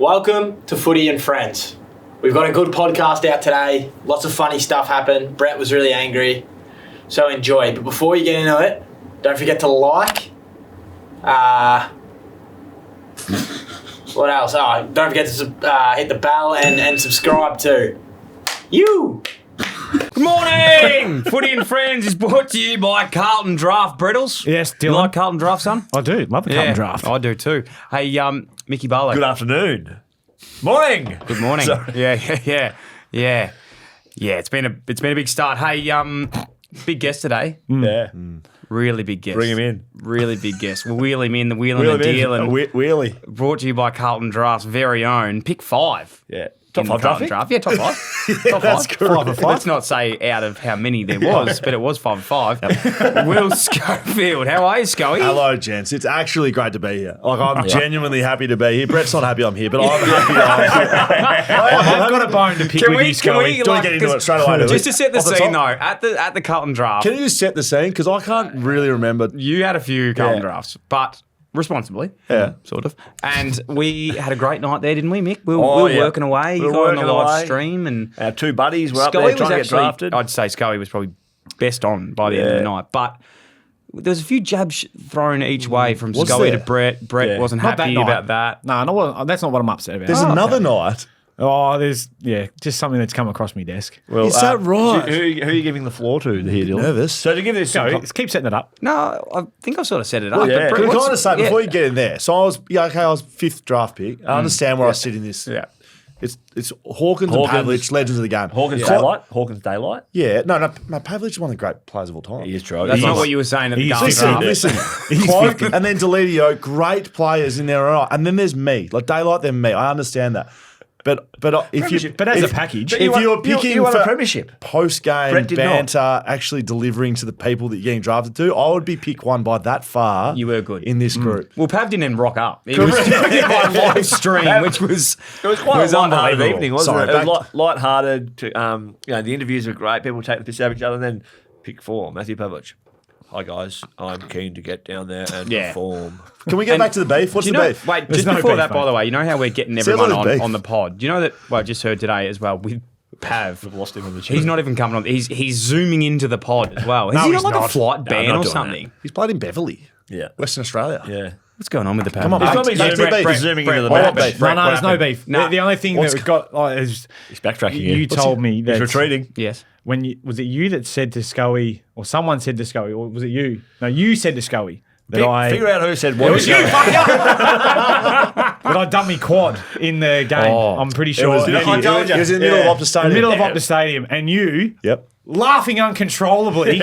Welcome to Footy and Friends. We've got a good podcast out today. Lots of funny stuff happened. Brett was really angry, so enjoy. But before you get into it, don't forget to like. What else? Oh, don't forget to hit the bell and subscribe too. You. Good morning! Footy and Friends is brought to you by Carlton Draft. Brittles. Yes, Dylan. You like Carlton Draft, son? I do. Love the Carlton Draft. I do too. Hey, Mickey Barlow. Good afternoon. Morning. Good morning. Sorry. Yeah. It's been a big start. Hey, big guest today. Yeah. Really big guest. Bring him in. Really big guest. We'll wheel him in, the wheeling and dealing. Wheelie. Brought to you by Carlton Draft's very own Pick 5. Yeah. Top 5 Carlton Draft. Yeah, top 5. Top 5. That's good. 5 of 5. Let's not say out of how many there was, but it was 5 of 5. Will Schofield. How are you, Scoey? Hello, gents. It's actually great to be here. Like, I'm genuinely happy to be here. Brett's not happy I'm here, but I'm happy I'm here. I've got a bone to pick with you, Scully. Do we get into it straight away? do we? Just to set the Off the scene, top? though, at the Carlton Draft, Can you just set the scene? Because I can't really remember. you had a few Carlton Yeah. Drafts, but responsibly, Yeah. sort of. And we had a great night there, didn't we, Mick? We Oh, were yeah. working away. You We were got on the working live away. stream, and Our two buddies were up Scully there was trying to get actually, drafted. I'd say Scully was probably best on by the end of the Yeah. night, but there was a few jabs thrown each way from Was Scully there? to Brett. Brett Yeah. wasn't Not that happy night. about that. No, that's not what I'm upset about. There's another night. Oh, there's, just something that's come across my desk. Well, Is that right? Who are you giving the floor to here, Dylan? Nervous. So to give this Go, some keep setting it up. No, I think I've sort of set it up. yeah. but Brett, Can we what's- kind of say, yeah. before you get in there, so I was 5th draft pick. I understand where I sit in this. Yeah. It's Hawkins and Hawkins. Pavlich, legends of the game. Hawkins Cl- Daylight. Hawkins Daylight. Yeah, no, Pavlich is one of the great players of all time. He is true. That's He not is. what you were saying at the He's- Carlton Listen, Draft. listen. Cloak and then Deledio, great players in their own right. And then there's me. Like, Daylight, then me. I understand that. But if you But as a package, if you were picking you won a for premiership. post-game Brett did not. banter, actually delivering to the people that you're getting drafted to, I would be pick one by that far. You were good. in this group. Well, Pav didn't even rock up. He was doing my live stream, which was It was quite a light-hearted unbelievable. evening, wasn't Sorry, it? It was back- light-hearted. The interviews were great. People take the piss out of each other. And then pick 4, Matthew Pavlich. Hi, guys. I'm keen to get down there and perform. Can we get back to the beef? What's Do the you know, beef? wait, There's just no before beef, that, by mate. the way, you know how we're getting See, everyone there's beef. on the pod? Do you know that, well, I just heard today as well with Pav. We've lost him on the He's not even coming on. He's zooming into the pod as well. Is No, he he's not like a not. flight No, ban not or doing something? He's played in Beverly, Yeah. Western Australia. Yeah. What's going on with the Pav? Come on, It's mate. probably Back to the zooming, beef. zooming Brett, into the Brett, match. Brett, no, there's no happened? beef. No. The only thing What's that got is He's backtracking you here. told me that He's retreating. Yes. when you, was it you that said to Scully, or someone said to Scully, or was it you? No, you said to Scully that Figure out who said what. It was you, that I dumped me quad in the game. Oh. I'm pretty It sure. was, And he you- was in the middle of Optus in Stadium. the middle of Optus Stadium, and you, Yep. laughing uncontrollably,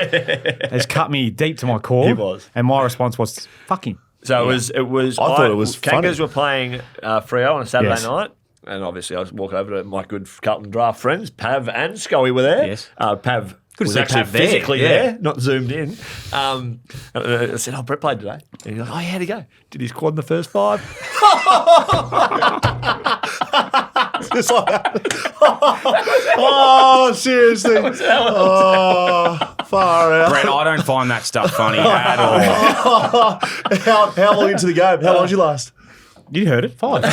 has cut me deep to my core. He was. And my response was, fuck him. So it was. I thought it was Kangas funny. were playing Freo on a Saturday Yes. night. And obviously, I was walking over to my good Carlton Draft friends. Pav and Scully were there. Yes. Pav Good to was see actually Pav there, physically yeah. there, not zoomed in. I said, "Oh, Brett played today." And he's like, "Oh, yeah, how'd he go? Did his quad in the first 5?" Just like that. Oh, seriously. Oh, far out. Brett, I don't find that stuff funny at all. How long into the game? How long did you last? You heard it? 5.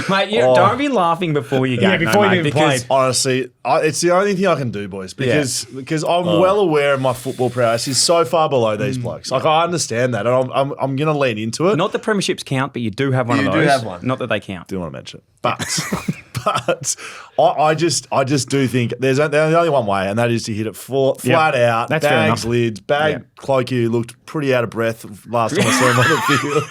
Mate, don't be laughing before you go. Yeah, before you even played. Honestly, it's the only thing I can do, boys, because I'm well aware of my football prowess is so far below these blokes. Like, I understand that, and I'm going to lean into it. Not that premierships count, but you do have one of You those. do have one. Not that they count. Do want to mention it, but I just do think there's only one way, and that is to hit it flat out. That's fair bags, enough. lids, bag. Yeah. Clokey, who looked pretty out of breath last time I saw him on the field.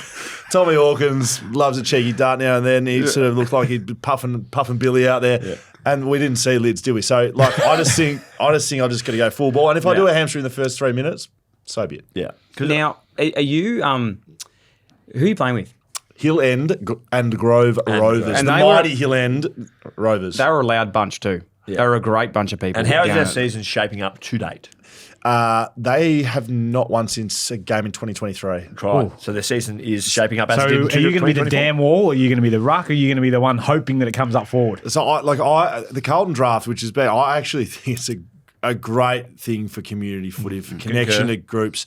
Tommy Hawkins loves a cheeky dart now and then. He sort of looked like he'd be puffing Billy out there. Yeah. And we didn't see lids, did we? So, like, I just think I just got to go full ball. And if I do a hamstring in the first 3 minutes, so be it. Yeah. Now, are you who are you playing with? Hill End and Grove Rovers. And the they were- mighty Hill End Rovers. They were a loud bunch too. Yeah. They were a great bunch of people. And how is going their at it. season shaping up to date? They have not won since a game in 2023. Right. So their season is shaping up as So it did in are you going to be the 2024? damn wall, or are you going to be the ruck, or are you going to be the one hoping that it comes up forward? So, the Carlton Draft, which is bad, I actually think it's a great thing for community footy, for connection to groups.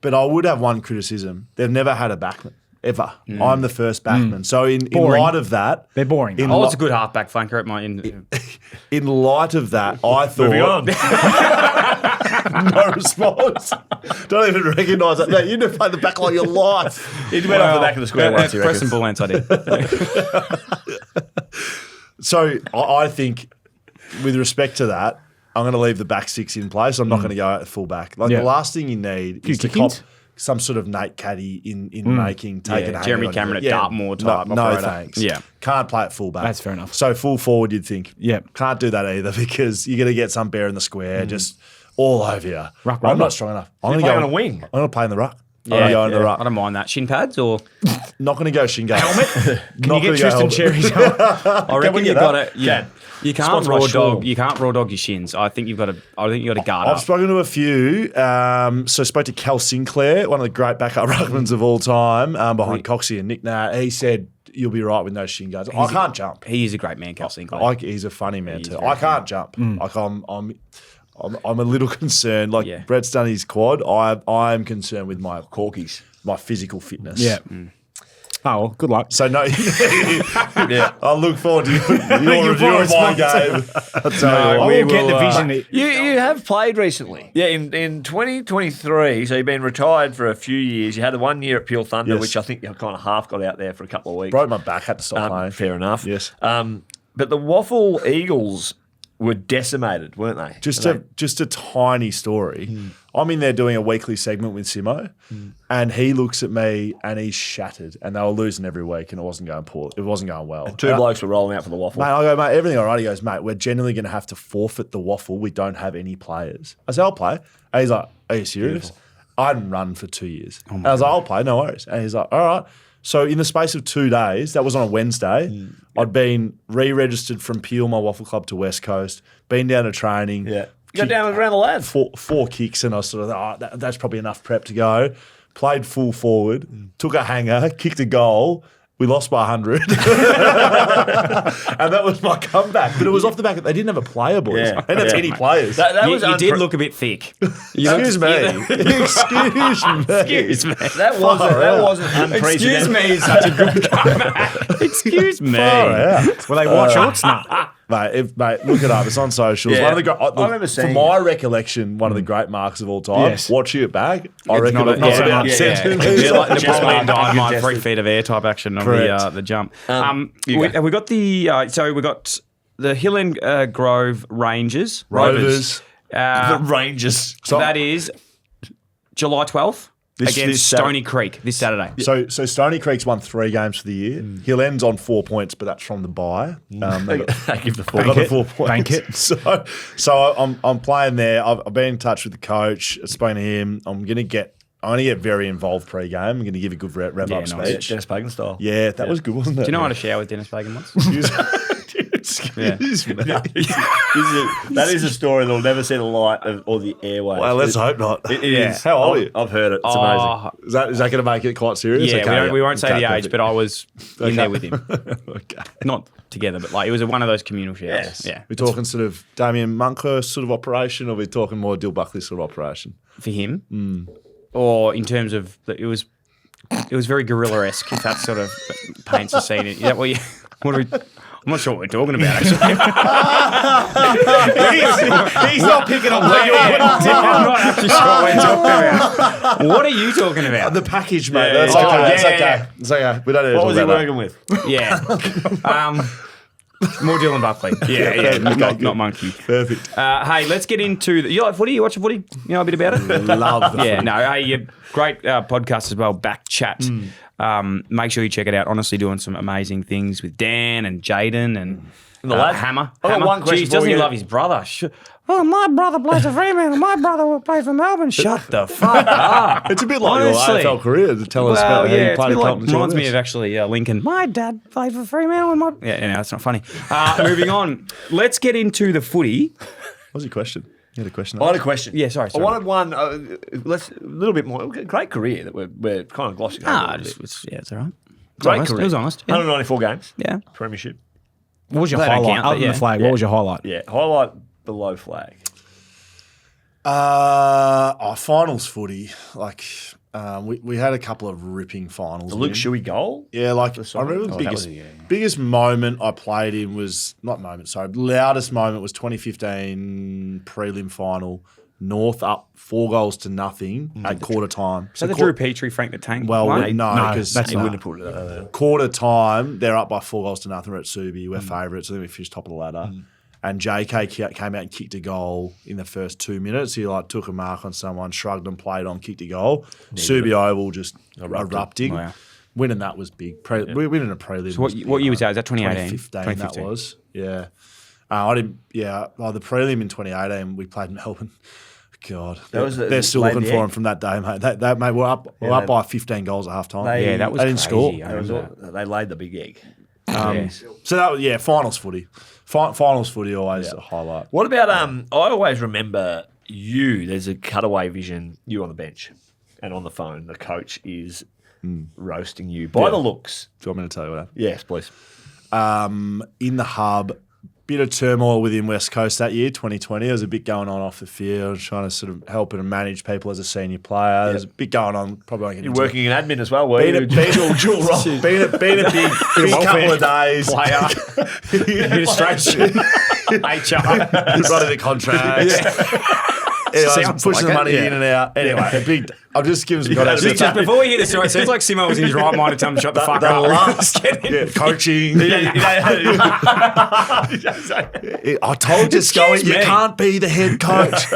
But I would have one criticism. They've never had a backman. ever. I'm the first backman. So in light of that, They're boring. I was a good halfback flanker at my in light of that, I Moving thought on. no response. Don't even recognise that. Mate, you never played the back line of your life. He went off the back of the square once, he Preston reckons. Bull Ants, I did. So I think, with respect to that, I'm going to leave the back six in place. I'm not going to go at full back. Like Yeah. the last thing you need is to cop kickings? some sort of Nate Caddy in making, taking Yeah, a Jeremy hang on Cameron you. at Dartmoor type No operator. thanks. Yeah. Can't play at full back. That's fair enough. So full forward, you'd think. Yeah. Can't do that either because you're going to get some bear in the square just all over you. Ruck I'm runner. not strong enough. I'm You're going to playing go on a wing. I'm going to play in the ruck. I'm Yeah, going to go in the I ruck. don't mind that. Shin pads or Not going to go shingo. Can Not you gonna get go Tristan helmet. Cherry's I reckon we you get got that? to. Yeah, you can't Sponsored by raw Shaw. dog. You can't raw dog your shins. I think you've got to. I think you got to guard I've up. spoken to a few. So I spoke to Cal Sinclair, one of the great backup ruckmans of all time, behind Coxie and Nick Nat. He said, you'll be right with those shin guards. I can't jump. He is a great man, Cal Sinclair. He's a funny man too. very I can't jump. Like I'm a little concerned. Like Yeah. Brett's done his quad. I'm concerned with my corkies, my physical fitness. Yeah. Oh, well, good luck. So no, yeah. I look forward to your review forward of my to game. I'll tell you I what. will get the vision. You have played recently. Yeah, in 2023, so you've been retired for a few years. You had the 1 year at Peel Thunder, Yes. which I think you kind of half got out there for a couple of weeks. Broke my back. Had to stop playing. Fair enough. Yes. But the Waffle Eagles were decimated, weren't they? Just a tiny story. I'm in there doing a weekly segment with Simo, and he looks at me and he's shattered. And they were losing every week, and it wasn't going poor. It wasn't going well. Two blokes were rolling out for the Waffle. Mate, I go, mate, everything all right? He goes, mate, we're generally going to have to forfeit the Waffle. We don't have any players. I said, I'll play. And he's like, are you serious? I hadn't run for 2 years. And I was like, I'll play, no worries. And he's like, all right. So in the space of 2 days, that was on a Wednesday, I'd been re-registered from Peel, my Waffle Club, to West Coast, been down to training. Yeah. You got down around the lads. Four kicks, and I was sort of, that's probably enough prep to go. Played full forward, took a hanger, kicked a goal. We lost by 100. And that was my comeback. But it was off the back of, they didn't have a player, boys. Yeah. They didn't have any players. That You, was you did look a bit thick. Excuse me. Excuse me. That wasn't unprecedented. Excuse me is such a good comeback. Excuse me. Far out. Will they white shorts? Nah. Mate, look it up. It's on socials. Yeah. One of the great, I remember seeing from my recollection, one of the great marks of all time. Yes. Watching it back, I reckon Not it was about yeah. centimetres. Yeah, like Just Napoleon mark, Dynamite, uncontested. 3 feet of air type action of Correct. the jump. you We go. got the so we got the Hill and Grove Rangers Rovers. The Rangers. So that is July 12th This against Saturday. Stony Creek this Saturday. So Stony Creek's won 3 games for the year. Hill End's on 4 points, but that's from the bye. They got, They give the they full. got the it. 4 points. Bank it. So I'm playing there. I've been in touch with the coach. I've spoken to him. I'm going to get very involved pre-game. I'm going to give a good rev up nice. speech. Dennis Pagan style. Yeah, that was good, wasn't it? Do you know how to shower with Dennis Fagan once? Excuse me. That is a story that'll never see the light or the airwaves. Well, let's hope not. It is. How old are you? I've heard it. It's amazing. Is that going to make it quite serious? Yeah, Okay, we won't say Okay, the age, perfect. but I was in there with him. Okay. Not together, but like it was one of those communal showers. Yes. Yeah, We're talking sort of Damien Munker sort of operation, or we're talking more Dill Buckley sort of operation? for him, or in terms of it was very guerrilla-esque. If that sort of paints a scene. Is that what you? What are we? I'm not sure what we're talking about. Actually, He's not picking up what you're I'm not actually sure what we're talking about. What are you talking about? The package, mate. Yeah, That's yeah. okay. Oh, It's yeah, okay. yeah. It's okay. We don't need to What talk was he about working with? Yeah. More Dylan Buckley. Yeah. Not Monkey. Perfect. Hey, let's get into the. You like footy? You watch footy? You know a bit about it? Love the Yeah, footy. no, hey, great podcast as well, Back Chat. Make sure you check it out. Honestly, doing some amazing things with Dan and Jaden and the lads? Hammer. I've got Hammer. one question Jeez, before doesn't we he get- love his brother? Oh, my brother plays for Fremantle. My brother will play for Melbourne. Shut the fuck up. It's a bit like Honestly. your AFL career to tell us about how you it's a played bit at like, Carlton reminds me Draft. of actually Lincoln. My dad played for Fremantle. And that's not funny. Moving on. Let's get into the footy. What was your question? You had a question? I had a question. Yeah, sorry. I wanted one. Let's a little bit more. Great career that we're kind of glossing over. a little bit. It's all right. Great honest. career. It was honest. Yeah. 194 games. Yeah. Premiership. What was your They don't highlight? count, Other but than yeah. the flag, Yeah. what was your highlight? Yeah. Highlight below flag. Finals footy. Like, We had a couple of ripping finals. The Luke win. Shuey goal? Yeah, like I song? remember the Oh, that was biggest moment I played in was loudest moment was 2015 prelim final. North up 4-0 at quarter time. So the Drew Petrie, Frank the Tank. Well, one? no, because that's He not. wouldn't have pulled it. quarter time they're up by 4-0. We're at Subi. We're favourites. I think we finished top of the ladder. And JK came out and kicked a goal in the first 2 minutes. He took a mark on someone, shrugged and played on, kicked a goal. Subi Oval just erupting. Wow. Winning that was big. We're winning a prelim. So what year was that? Was that 2018? 2015 that was. Yeah. I didn't. Yeah. The prelim in 2018 we played Melbourne. God, they're still laid looking the for egg. him from that day, mate. Mate, we're up by 15 goals at half time. Yeah, that was They didn't crazy. score. I remember that. They laid the big egg. So that was finals footy. Finals footy always a highlight. What about I always remember you. There's a cutaway vision. You on the bench and on the phone. The coach is roasting you by the looks. Do you want me to tell you what happened? Yes, please. In the hub, bit of turmoil within West Coast that year, 2020. There was a bit going on off the field, trying to sort of help and manage people as a senior player. There's a bit going on. Probably You're working in admin as well, were you? dual role. Been a big couple of days. Administration. HR. Writing the contracts. Anyway, Sounds pushing like the money it, yeah. in and out. Anyway, I'll just give him some Just before we hear the story, it sounds like Simo was in his right mind to tell him to shut the fuck the up. last coaching. I told you, Scully, you can't be the head coach.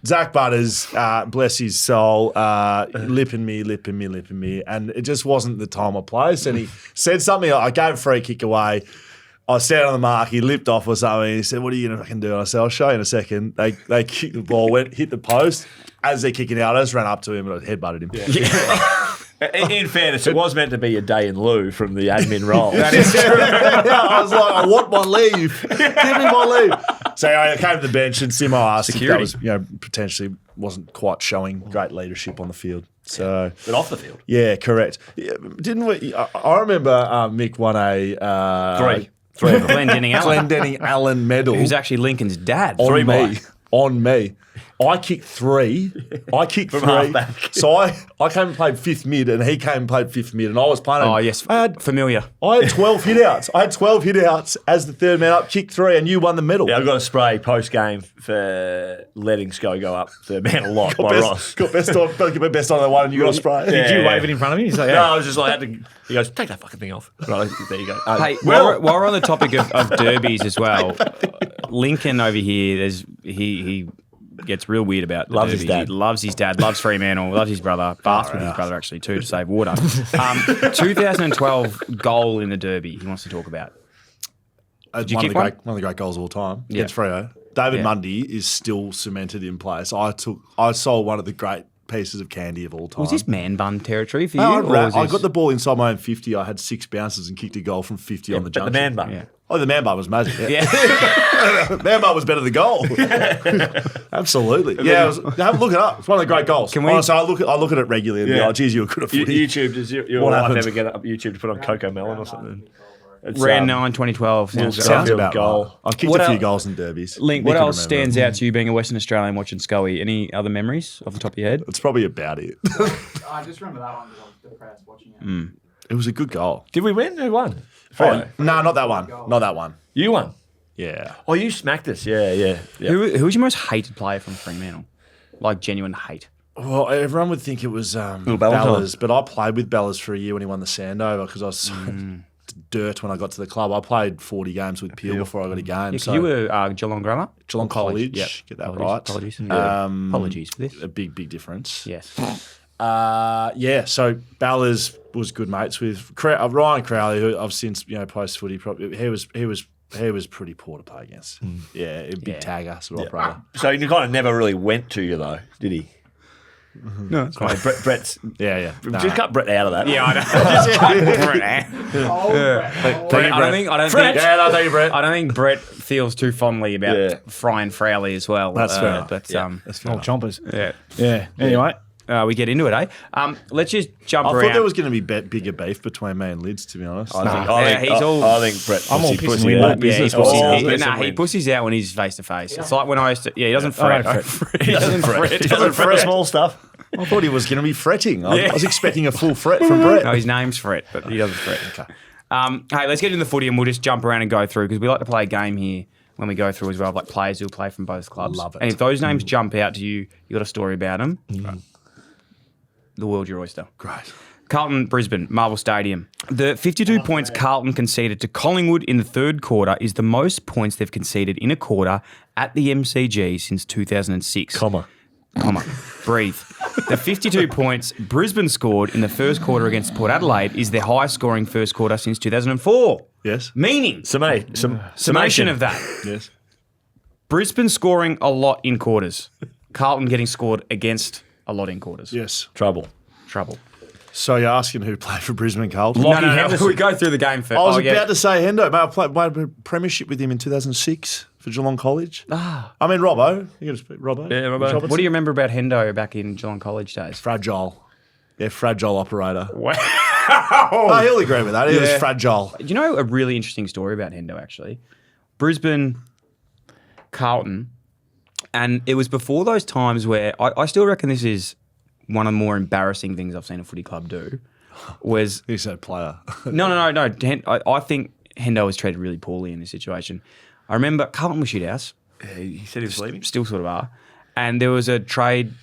Zach Butters, bless his soul, lipping me. And it just wasn't the time or place. And he said something, I gave a free kick away. I was standing on the mark, he lipped off or something. He said, what are you going to fucking do? And I said, I'll show you in a second. They kicked the ball, hit the post. As they're kicking out, I just ran up to him and I headbutted him. Yeah. In fairness, it was meant to be a day in lieu from the admin role. That is true. I was like, I want my leave. Give me my leave. So I came to the bench and Simo asked if that was, potentially wasn't quite showing great leadership on the field. So, But off the field. yeah, correct. Yeah, didn't we? I remember Mick won a Three. Glendenning Allen medal. Who's actually Lincoln's dad. On me. I kicked three. From halfback. So I came and played fifth mid, and he came and played fifth mid, and I was playing. Oh, yes. Familiar. I had 12 hitouts. I had 12 hitouts as the third man up, kicked three, and you won the medal. Yeah, I've got a spray post game for letting Sco go up the man a lot by Ross. Got best on the one, and you got a spray. Did you wave it in front of me? He's like, No, I was just like, he goes, take that fucking thing off. Right, there you go. Hey, while we're on the topic of derbies as well, Lincoln over here, he gets real weird about the Loves his derby. dad. He loves his dad, loves Fremantle, loves his brother, baths with his brother actually too to save water. 2012 goal in the derby he wants to talk about. One kick of the great goals of all time against Freo. David Mundy is still cemented in place. I sold one of the great pieces of candy of all time. Was this man bun territory for you? I got the ball inside my own 50. I had 6 bounces and kicked a goal from 50 on the But junction. the man bun. Yeah. Oh, the man bar was magic. Yeah. Yeah. Man bar was better than goal. Absolutely. Yeah, have a look it up. It's one of the great goals. Can we- Honestly, I look at it regularly and be Yeah. like, geez, you were good at footy. YouTube, does your What wife happened? ever get up YouTube to put on Coco Melon or something? It's, Round 9, 2012. Sounds Sounds Schofield about goal. right. I kicked What a few else- goals in derbies. Link, Nick what would else remember. stands out to you being a Western Australian watching Scully? Any other memories off the top of your head? It's probably about it. I just remember that one because I was depressed watching it. It was a good goal. Did we win? Who won? Oh, no, not that one. Not that one. You won. Yeah. Oh, you smacked us. Yeah. Who was your most hated player from Fremantle? Like genuine hate. Well, everyone would think it was Ballantyne. Bellas, but I played with Bellas for a year when he won the Sandover because I was so dirt when I got to the club. I played 40 games with Peel before I got a game. Yeah, 'cause so you were Geelong grammar? Geelong College. Yep. Get that Apologies, right. Apologies. Apologies for this. A big difference. Yes. So Ballas was good mates with Ryan Crowley, who I've since post footy. He was pretty poor to play against. Yeah, a big tagger sort of operator. So you kind of never really went to you though, did he? No, it's fine. Brett's Yeah. Nah. just cut Brett out of that. Yeah, I know. Thank you, Brett. I don't think Brett feels too fondly about Fry Frowley as well. That's fair enough. But That's fair Oh, chompers. yeah. Yeah. Anyway. We get into it, eh? Let's just jump I around. thought there was going to be bigger beef between me and Lids, to be honest. I think Brett. I'm all pussy pissing pussy with out. that. Yeah, he's business. pussies. Oh, He pussies out when he's face to face. It's like when I used to. Yeah, he doesn't I fret. don't fret. He doesn't fret. He doesn't for small stuff. I thought he was going to be fretting. I was expecting a full fret from Brett. No, his name's Fret, but he doesn't fret. Okay. Hey, let's get into the footy and we'll just jump around and go through because we like to play a game here when we go through as well, like players who play from both clubs. Love it. And if those names jump out to you, you got a story about them. The world's your oyster. Great. Carlton, Brisbane, Marvel Stadium. The 52 points Carlton conceded to Collingwood in the third quarter is the most points they've conceded in a quarter at the MCG since 2006. Comma. Breathe. The 52 points Brisbane scored in the first quarter against Port Adelaide is their highest scoring first quarter since 2004. Yes. Meaning, summation of that. Yes. Brisbane scoring a lot in quarters. Carlton getting scored against a lot in quarters. Yes. Trouble. So you're asking who played for Brisbane, Carlton? No, we go through the game first. I was about to say Hendo, mate. I played my premiership with him in 2006 for Geelong College. I mean, Robbo. You got to speak Robbo. Yeah, Robbo. What do you remember about Hendo back in Geelong College days? Fragile. Yeah, fragile operator. Wow. Oh, he'll agree with that. He was fragile. Do you know a really interesting story about Hendo, actually? Brisbane, Carlton, and it was before those times where I still reckon this is one of the more embarrassing things I've seen a footy club do. Was He said player. No. I think Hendo was treated really poorly in this situation. I remember Carlton was shit house. He said he was leaving. Still sort of are. And there was a trade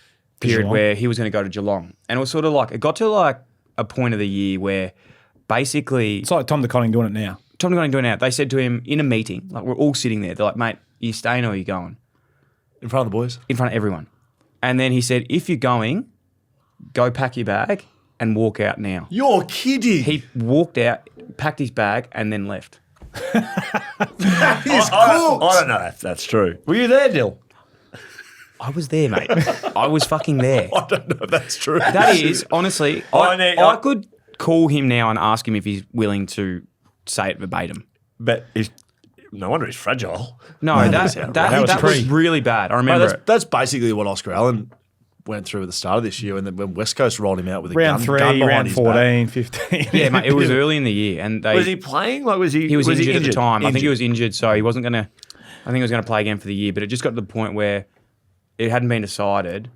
period where he was going to go to Geelong. And it was sort of like, it got to like a point of the year where basically... It's like Tom de Koning doing it now. They said to him in a meeting, like we're all sitting there, they're like, mate, are you staying or are you going? In front of the boys? In front of everyone. And then he said, if you're going, go pack your bag and walk out now. You're kidding. He walked out, packed his bag and then left. He's cooked. I don't know if that's true. Were you there, Dill? I was there, mate. I was fucking there. I don't know if that's true. That is, honestly, I could call him now and ask him if he's willing to say it verbatim. But no wonder he's fragile. No, that was really bad. I remember it. That's basically what Oscar Allen went through at the start of this year, and then when West Coast rolled him out with a round gun 3, behind round his 14, back. 15. Yeah, mate, it was early in the year, and Was he playing? Like, was he? He was he injured at the time. I think he was injured, so he wasn't gonna. I think he was gonna play again for the year, but it just got to the point where it hadn't been decided,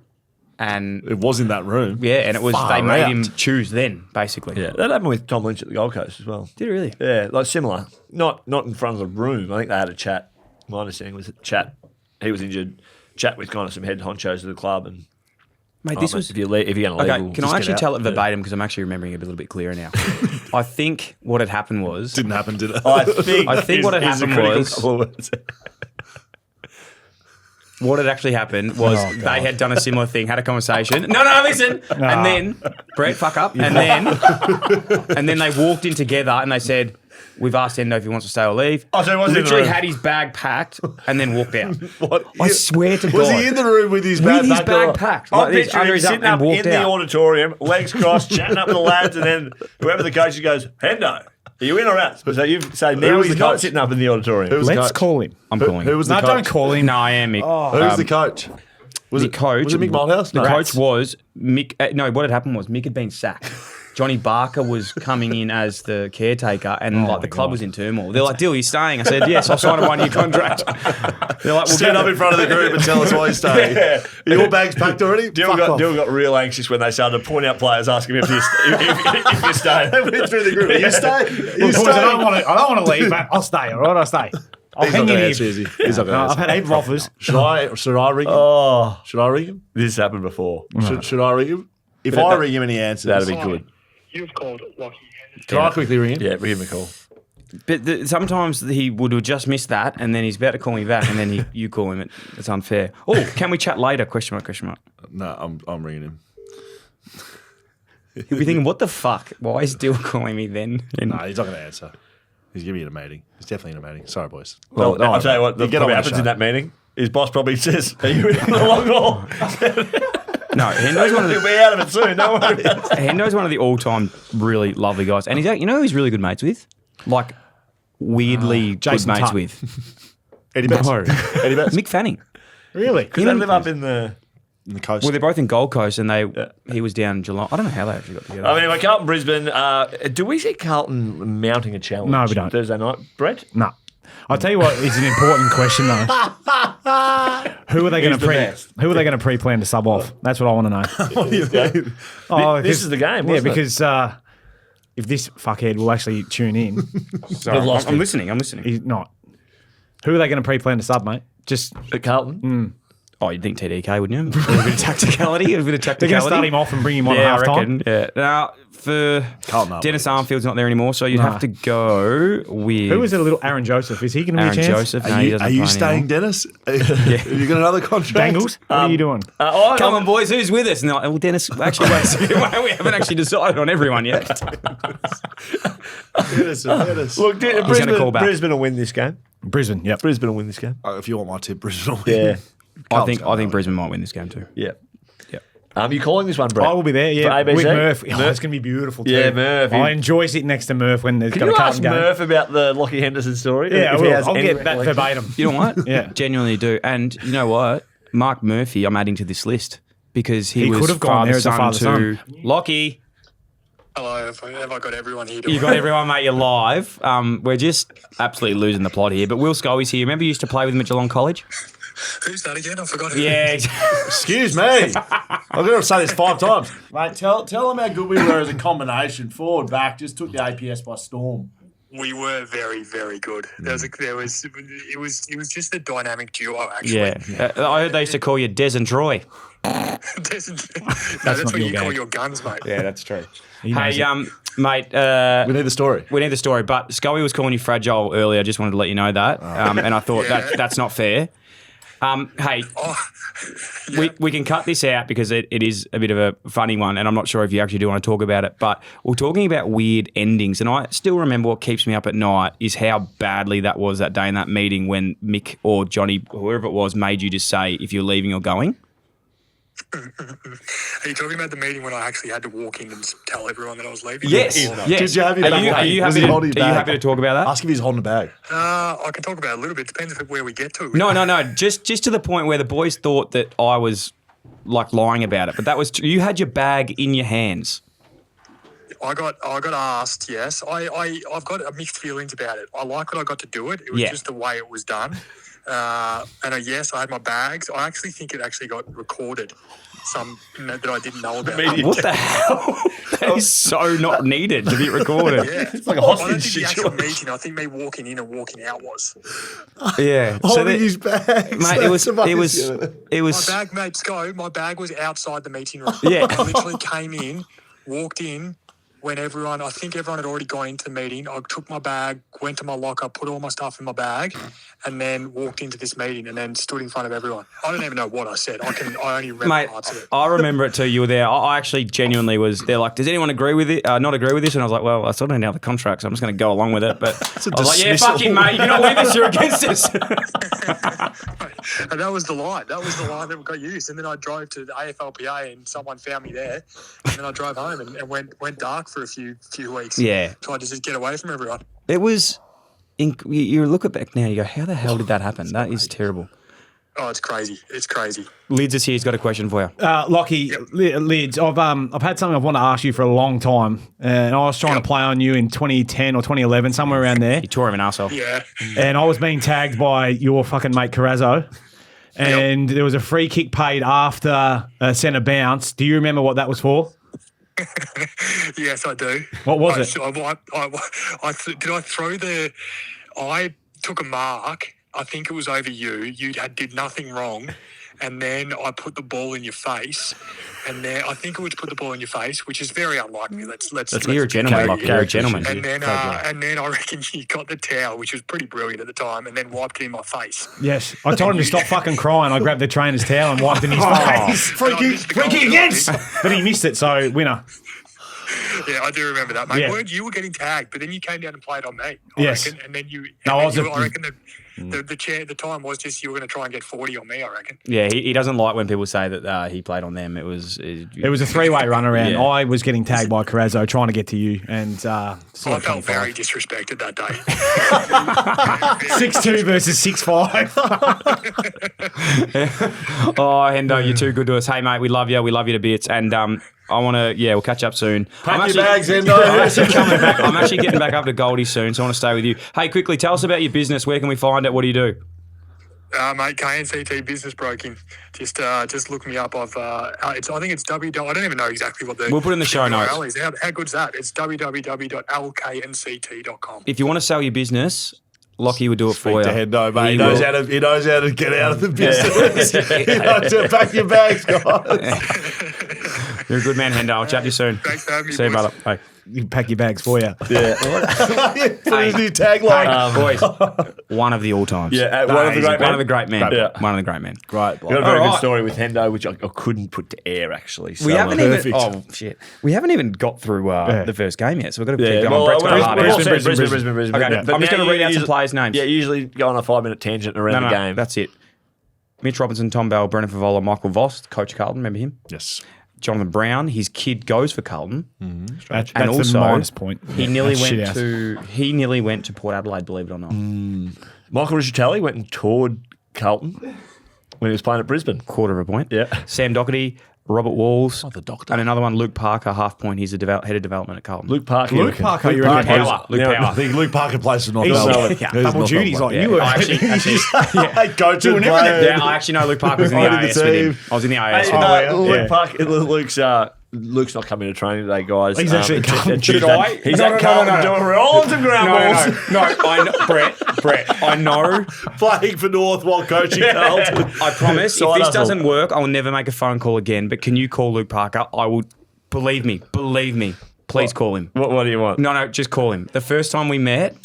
and It was in that room. yeah, and it was Far they made out. him choose then, basically. Yeah, that happened with Tom Lynch at the Gold Coast as well. Did it really? Yeah, like similar. Not in front of the room. I think they had a chat. My understanding was a chat. He was injured. Chat with kind of some head honchos of the club, and Mate, this was. if you're going to leave, Okay, we'll can just I get actually out. tell it verbatim because I'm actually remembering it a little bit clearer now. I think what had happened was. Didn't happen, did it? I think what had happened was. What had actually happened was they had done a similar thing, had a conversation. No, listen. And then Brett, fuck up. And then they walked in together and they said, "We've asked Endo if he wants to stay or leave." Oh, so he wasn't in the literally room. had his bag packed and then walked out. What? I swear to God. Was he in the room with his bag? With his bag packed. I'm Like this, picturing under him his arm, sitting up and in walked the out. auditorium, legs crossed, chatting up with the lads, and then whoever the coach goes, "Hendo, are you in or out?" So now was he's the not coach? sitting up in the auditorium. Who was the Let's coach? call him. I'm calling Who him. was the No, coach? don't call him. No, I am Mick. Who's the coach? Was The coach. Was it Mick Moldhouse? The No. coach was Mick. No, what had happened was Mick had been sacked. Johnny Barker was coming in as the caretaker, and the club was in turmoil. They're like, "Dill, you staying?" I said, "Yes, I'll sign a 1-year contract." They're like, Stand up in front of the group and tell us why you're staying. Yeah. Your bag's packed already? Dill Fuck off. got real anxious when they started to point out players asking him if you're staying. They went through the group. Are you staying? Are you Boys, I staying? don't want to leave, but I'll stay. All right, I'll stay. I'll He's hang not in going to here. answer, is he? He's not going to I've answer. had 8 of offers. Should I ring him? Oh, Should I ring him? this happened before. Should I ring him? If I ring him and he answers, That'd be good. You've called Lachie Henderson. Can I quickly ring him? Yeah, give him a call. But sometimes he would have just missed that, and then he's about to call me back, and then you call him. It's unfair. Oh, can we chat later? Question mark, question mark. No, I'm ringing him. He'll be thinking, what the fuck? Why is Dill calling me then? No, he's not going to answer. He's giving you a meeting. He's definitely in a meeting. Sorry, boys. Well, I'll tell you what, You get on what with the happens in show. that meeting. His boss probably says, "Are you in the long haul?" No, Hendo's one of He'll the, be out of it soon. Don't worry about it. Hendo's one of the all-time really lovely guys. And he's, you know who he's really good mates with? Like, weirdly good Jason mates Tutt. with. Eddie Betts. Eddie Betts. Mick Fanning. Really? Because they live up in the... In the coast. Well, they're both in Gold Coast, and he was down in Geelong. I don't know how they actually got together. Anyway, Carlton, Brisbane. Do we see Carlton mounting a challenge? No, we don't. Thursday night. Brett? No. I'll tell you what is an important question, though. Who are they going Who's the best? Who are they going to pre-plan to sub off? That's what I want to know. What do you mean? This is the game, Yeah, wasn't it? because if this fuckhead will actually tune in, Sorry, I'm listening. he's not. Who are they going to pre-plan to sub, mate? Just At Carlton? Oh, you'd think TDK, wouldn't you? A bit of tacticality. they're going to start him off and bring him on Yeah, at I half time. reckon. Yeah. Now, for Carlton up, Dennis Armfield's not there anymore, so you'd have to go with Who is it? A little Aaron Joseph? Is he going to be Aaron a chance? Joseph. No, Are he you, doesn't are you play staying, anymore. Dennis? Have you got another contract? Dangles? What are you doing? Come on, boys, who's with us? No, well, Dennis, actually, wait a second. We haven't actually decided on everyone yet. Dennis. Look, gonna call back. Brisbane will win this game. Brisbane, yep. Brisbane will win this game. If you want my tip, Brisbane will win. Yeah. I think Brisbane might win this game too. Yeah. Yep. You calling this one, Brett? I will be there, yeah. For ABC? With Murph. Oh, Murph. it's going to be beautiful too. Yeah, Murph. I enjoy sitting next to Murph when there's Can got a you ask Carlton game. Murph about the Lachie Henderson story? Yeah, If I he will. has I'll any get that recollection? verbatim. You know what? Yeah. Genuinely do. And you know what? Mark Murphy, I'm adding to this list because he was could have gone there as a father-son father-son. to Lachie. Hello, have I got everyone here? You got everyone, mate. You're live. We're just absolutely losing the plot here. But Will Scully's here. Remember you used to play with him at Geelong College? Who's that again? I forgot. Who Yeah. Excuse me. I've got to say this 5 times. Mate, tell them how good we were as a combination. Forward, back, just took the APS by storm. We were very, very good. It was just a dynamic duo, actually. Yeah. I heard they used to call you Des and Troy. That's not what your you call game. your guns, mate. Yeah, that's true. He knows Hey, it. mate, We need the story. we need the story. But Scully was calling you fragile earlier. I just wanted to let you know that. And I thought that's not fair. Hey, we can cut this out because it is a bit of a funny one, and I'm not sure if you actually do want to talk about it. But we're talking about weird endings, and I still remember what keeps me up at night is how badly that was that day in that meeting when Mick or Johnny, whoever it was, made you just say if you're leaving or going. Are you talking about the meeting when I actually had to walk in and tell everyone that I was leaving? Yes. Or not? Yes. Did you have your bag? Are you Was happy he holding to, your are you bag? happy to talk about that? Ask if he's holding a bag. I can talk about it a little bit. Depends where we get to. No. Just to the point where the boys thought that I was like lying about it, but that was you had your bag in your hands. I got asked. Yes, I've got mixed feelings about it. I like that I got to do it. It was Yeah. just the way it was done. Yes, I had my bags. I actually think it actually got recorded. Some that I didn't know about. What the hell? That is so not needed to be recorded. Yeah, It's like a I don't hostage think the actual situation. meeting. I think me walking in and walking out was. Yeah. Holding his bag. mate, it was My bag, mate, Sco, my bag was outside the meeting room. Yeah. I literally came in, walked in, when I think everyone had already gone into the meeting. I took my bag, went to my locker, put all my stuff in my bag, and then walked into this meeting and then stood in front of everyone. I don't even know what I said. I only remember Mate, parts of it. I remember it too. You were there. I actually genuinely was there. Like, does anyone agree with it? Not agree with this? And I was like, well, I still don't know the contract, so I'm just going to go along with it. But I was like, yeah, fuck you, mate. You're not with us. You're against us. And that was the line. That was the line that got used. And then I drove to the AFLPA and someone found me there. And then I drove home and went dark for a few weeks. Yeah. Tried to just get away from everyone. It was. You look at back now. You go, how the hell did that happen? That is terrible. Oh, it's crazy. It's crazy. Lids is here. He's got a question for you. Lachie, Lids, I've had something I've wanted to ask you for a long time, and I was trying to play on you in 2010 or 2011, somewhere around there, You tore him an arsehole. Yeah. and I was being tagged by your fucking mate Carrazzo, and there was a free kick paid after a centre bounce. Do you remember what that was for? Yes, I do. What was it? I took a mark. I think it was over you. You did nothing wrong. And then I put the ball in your face. And then I think it was put the ball in your face, which is very unlikely. Let's You're a gentleman, Lachie. You're a gentleman. And then I reckon you got the towel, which was pretty brilliant at the time, and then wiped it in my face. Yes. I told him to stop fucking crying. I grabbed the trainer's towel and wiped it in his face. Free kick Yes! But he missed it, so winner. Yeah, I do remember that, mate. Yeah. You were getting tagged, but then you came down and played on me. I Yes. reckon, and then you. No, and I then was I reckon the time was just you were going to try and get 40 on me. I reckon. Yeah, he doesn't like when people say that he played on them. It was a three-way run around. Yeah. I was getting tagged by Carrazzo trying to get to you, and I felt very disrespected that day. 6'2" versus 6'5". Oh, Hendo, you're too good to us. Hey, mate, we love you. We love you to bits. And I want to, we'll catch up soon. Pack your bags, Hendo. I'm actually coming back. I'm actually getting back up to Goldie soon, so I want to stay with you. Hey, quickly, tell us about your business. Where can we find it? What do you do? Mate, KNCT Business Broking. Just look me up. I think it's I don't even know exactly what the. We'll put it in the show notes. URL is. How good's that? It's www.lknct.com. If you want to sell your business, Lachie would do it for To you. Hendo, mate. He will. knows how to get out of the business. He knows how to pack your bags, guys. You're a good man, Hendo. I'll chat to you soon. Thanks for having me, See you, boys. brother. Bye. You can pack your bags for you. Put his new tagline. Boys, one of the all times. Yeah, one of the great men. One of the great men. Yeah. One of the great men. Great. We've got a very All good right. story with Hendo, which I couldn't put to air, actually. So, We haven't perfect. even. Oh shit! We haven't even got through the first game yet, so we've got to keep going. well, Brett's got a hard we've all out. said Brisbane. Okay, But I'm just now going to read out some usually- players' names. Yeah, usually go on a 5-minute tangent around the game. That's it. Mitch Robinson, Tom Bell, Brennan Favola, Michael Voss, coach of Carlton. Remember him? Yes. Jonathan Brown. His kid goes for Carlton. That's And the also, minus point. He nearly That's shit went house. to. He nearly went to Port Adelaide. Believe it or not. Michael Riccitelli went and toured Carlton when he was playing at Brisbane. Quarter of a point. Yeah. Sam Doherty, Robert Walls, the doctor. and another one, Luke Parker, half point. He's the head of development at Carlton. Luke Parker. Luke Parker, you reckon? Power. Luke I Power. think Luke Parker plays for North He's Melbourne. yeah, He's double North duties Melbourne. like you were. I actually Go to Doing play. everything. yeah, I actually know Luke Parker was in the I did the AS with him. team. I was in the AS. Hey, with him. yeah. Luke Yeah. Parker. Luke's not coming to training today, guys. He's actually at Carlton. Should I? He's No, at no, Carlton no, no, no. doing rolls and ground balls. No, I know, Brett, I know. Playing for North while coaching Carlton. I promise, if Side this hustle. doesn't work, I will never make a phone call again. But can you call Luke Parker? I will. Believe me. Please call him. What do you want? No, just call him. The first time we met,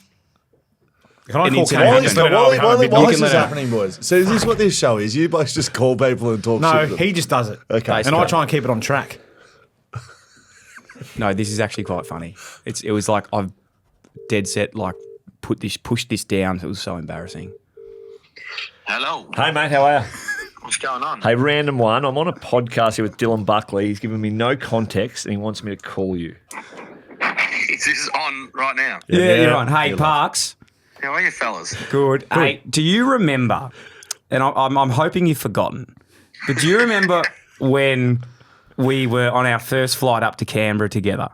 Can I It call needs to Kane? happen. Just No, let her know Why I'm having a bit- You is can this let her- happening, boys? So is this what this show is? You boys just call people and talk No, shit to them? he just does it. Okay. And I try and keep it on track. no, this is actually quite funny. It was like I've dead set like pushed this down. It was so embarrassing. Hello. Hey, mate, how are you? What's going on? Hey, random one. I'm on a podcast here with Dylan Buckley. He's given me no context and he wants me to call you. Is this on right now? Yeah, you're on. Hey, Parks. How are you, fellas? Good. Hey, do you remember? And I'm hoping you've forgotten. But do you remember when we were on our first flight up to Canberra together?